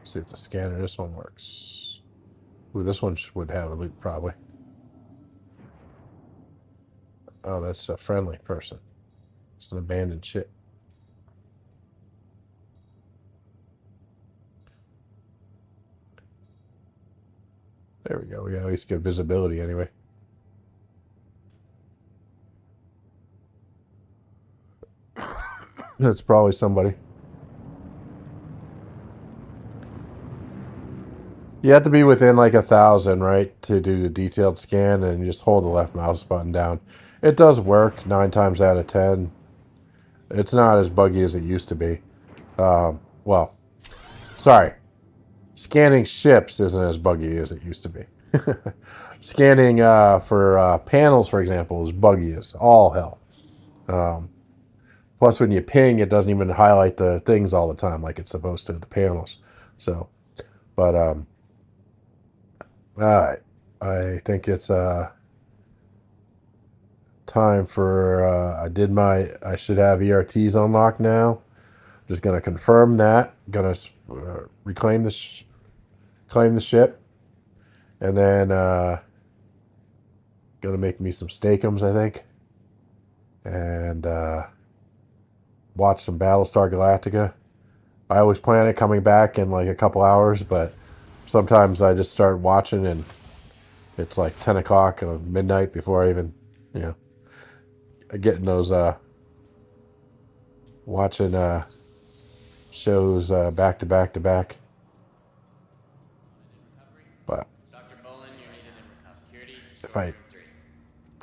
See if the scanner, this one works. Ooh, this one would have a loop, probably. Oh, that's a friendly person. It's an abandoned ship. There we go. We got at least good visibility anyway. That's probably somebody. You have to be within like 1,000, right, to do the detailed scan, and you just hold the left mouse button down. It does work 9 times out of 10. It's not as buggy as it used to be. Well, sorry. Scanning ships isn't as buggy as it used to be. Scanning for panels, for example, is buggy as all hell. Plus, when you ping, it doesn't even highlight the things all the time like it's supposed to, the panels. So, but, all right. I think it's time for, I should have ERTs unlocked now. Just going to confirm that. Going to reclaim claim the ship. And then going to make me some steakums, I think. And watch some Battlestar Galactica. I always plan it coming back in like a couple hours, but sometimes I just start watching and it's like 10 o'clock or midnight before I even, getting those, watching shows back to back to back. But Dr. Bolin, you're needed in recovery. Security to if I room 3.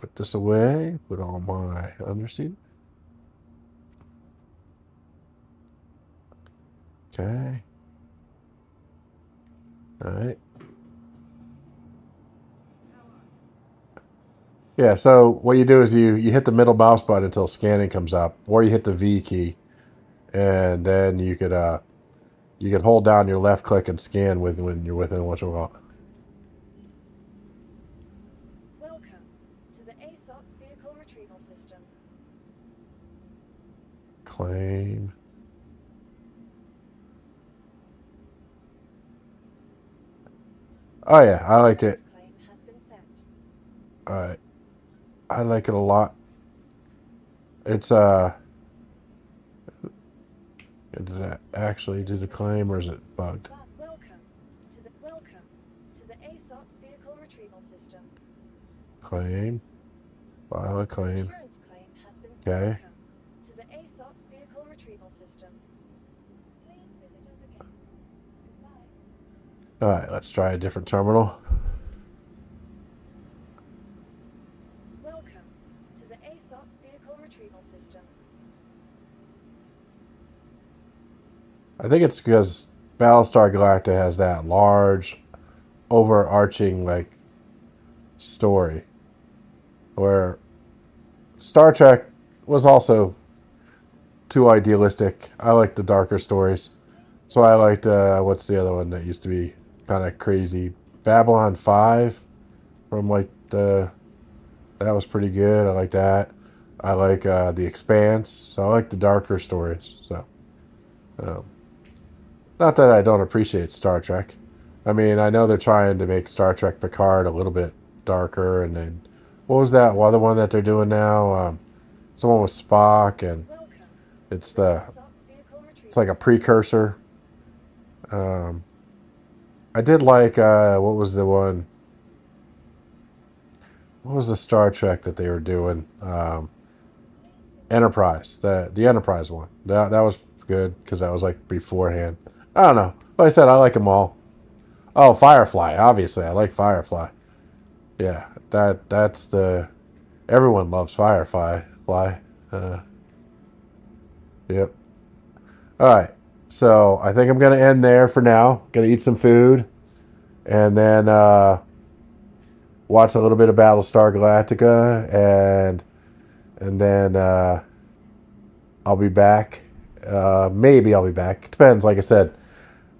put this away, put on my underseat. Okay. All right. Yeah, so what you do is you hit the middle mouse button until scanning comes up, or you hit the V key, and then you could hold down your left click and scan when you're within what you want. Welcome to the ASOP vehicle retrieval system. Claim. Oh yeah, I like it. Claim has been sent. All right, I like it a lot. It's does that actually do the claim or is it bugged? Welcome to the ASOP vehicle retrieval system. Claim. File a claim. Insurance claim has been. Okay. Welcome to the ASOP vehicle retrieval system. Please visit us again. Goodbye. All right, let's try a different terminal. Welcome to the ASOP vehicle retrieval system. I think it's because Battlestar Galactica has that large, overarching like story, where Star Trek was also too idealistic. I like the darker stories, so I liked what's the other one that used to be kind of crazy? Babylon 5 from like that was pretty good. I like that. I like the Expanse, so I like the darker stories. So. Not that I don't appreciate Star Trek. I mean, I know they're trying to make Star Trek Picard a little bit darker, and then what was that other one that they're doing now? Someone with Spock, and it's like a precursor. I did like what was the one? What was the Star Trek that they were doing? Enterprise, the Enterprise one. That was good because that was like beforehand. I don't know. Like I said, I like them all. Oh, Firefly. Obviously, I like Firefly. Yeah, that's the... Everyone loves Firefly. Yep. All right. So I think I'm going to end there for now. Going to eat some food. And then watch a little bit of Battlestar Galactica. And then I'll be back. Maybe I'll be back. Depends, like I said.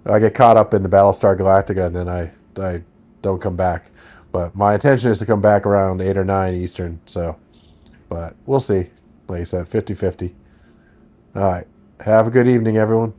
I get caught up in the Battlestar Galactica and then I don't come back. But my intention is to come back around 8 or 9 Eastern. So, but we'll see. Like I said, 50-50. All right. Have a good evening, everyone.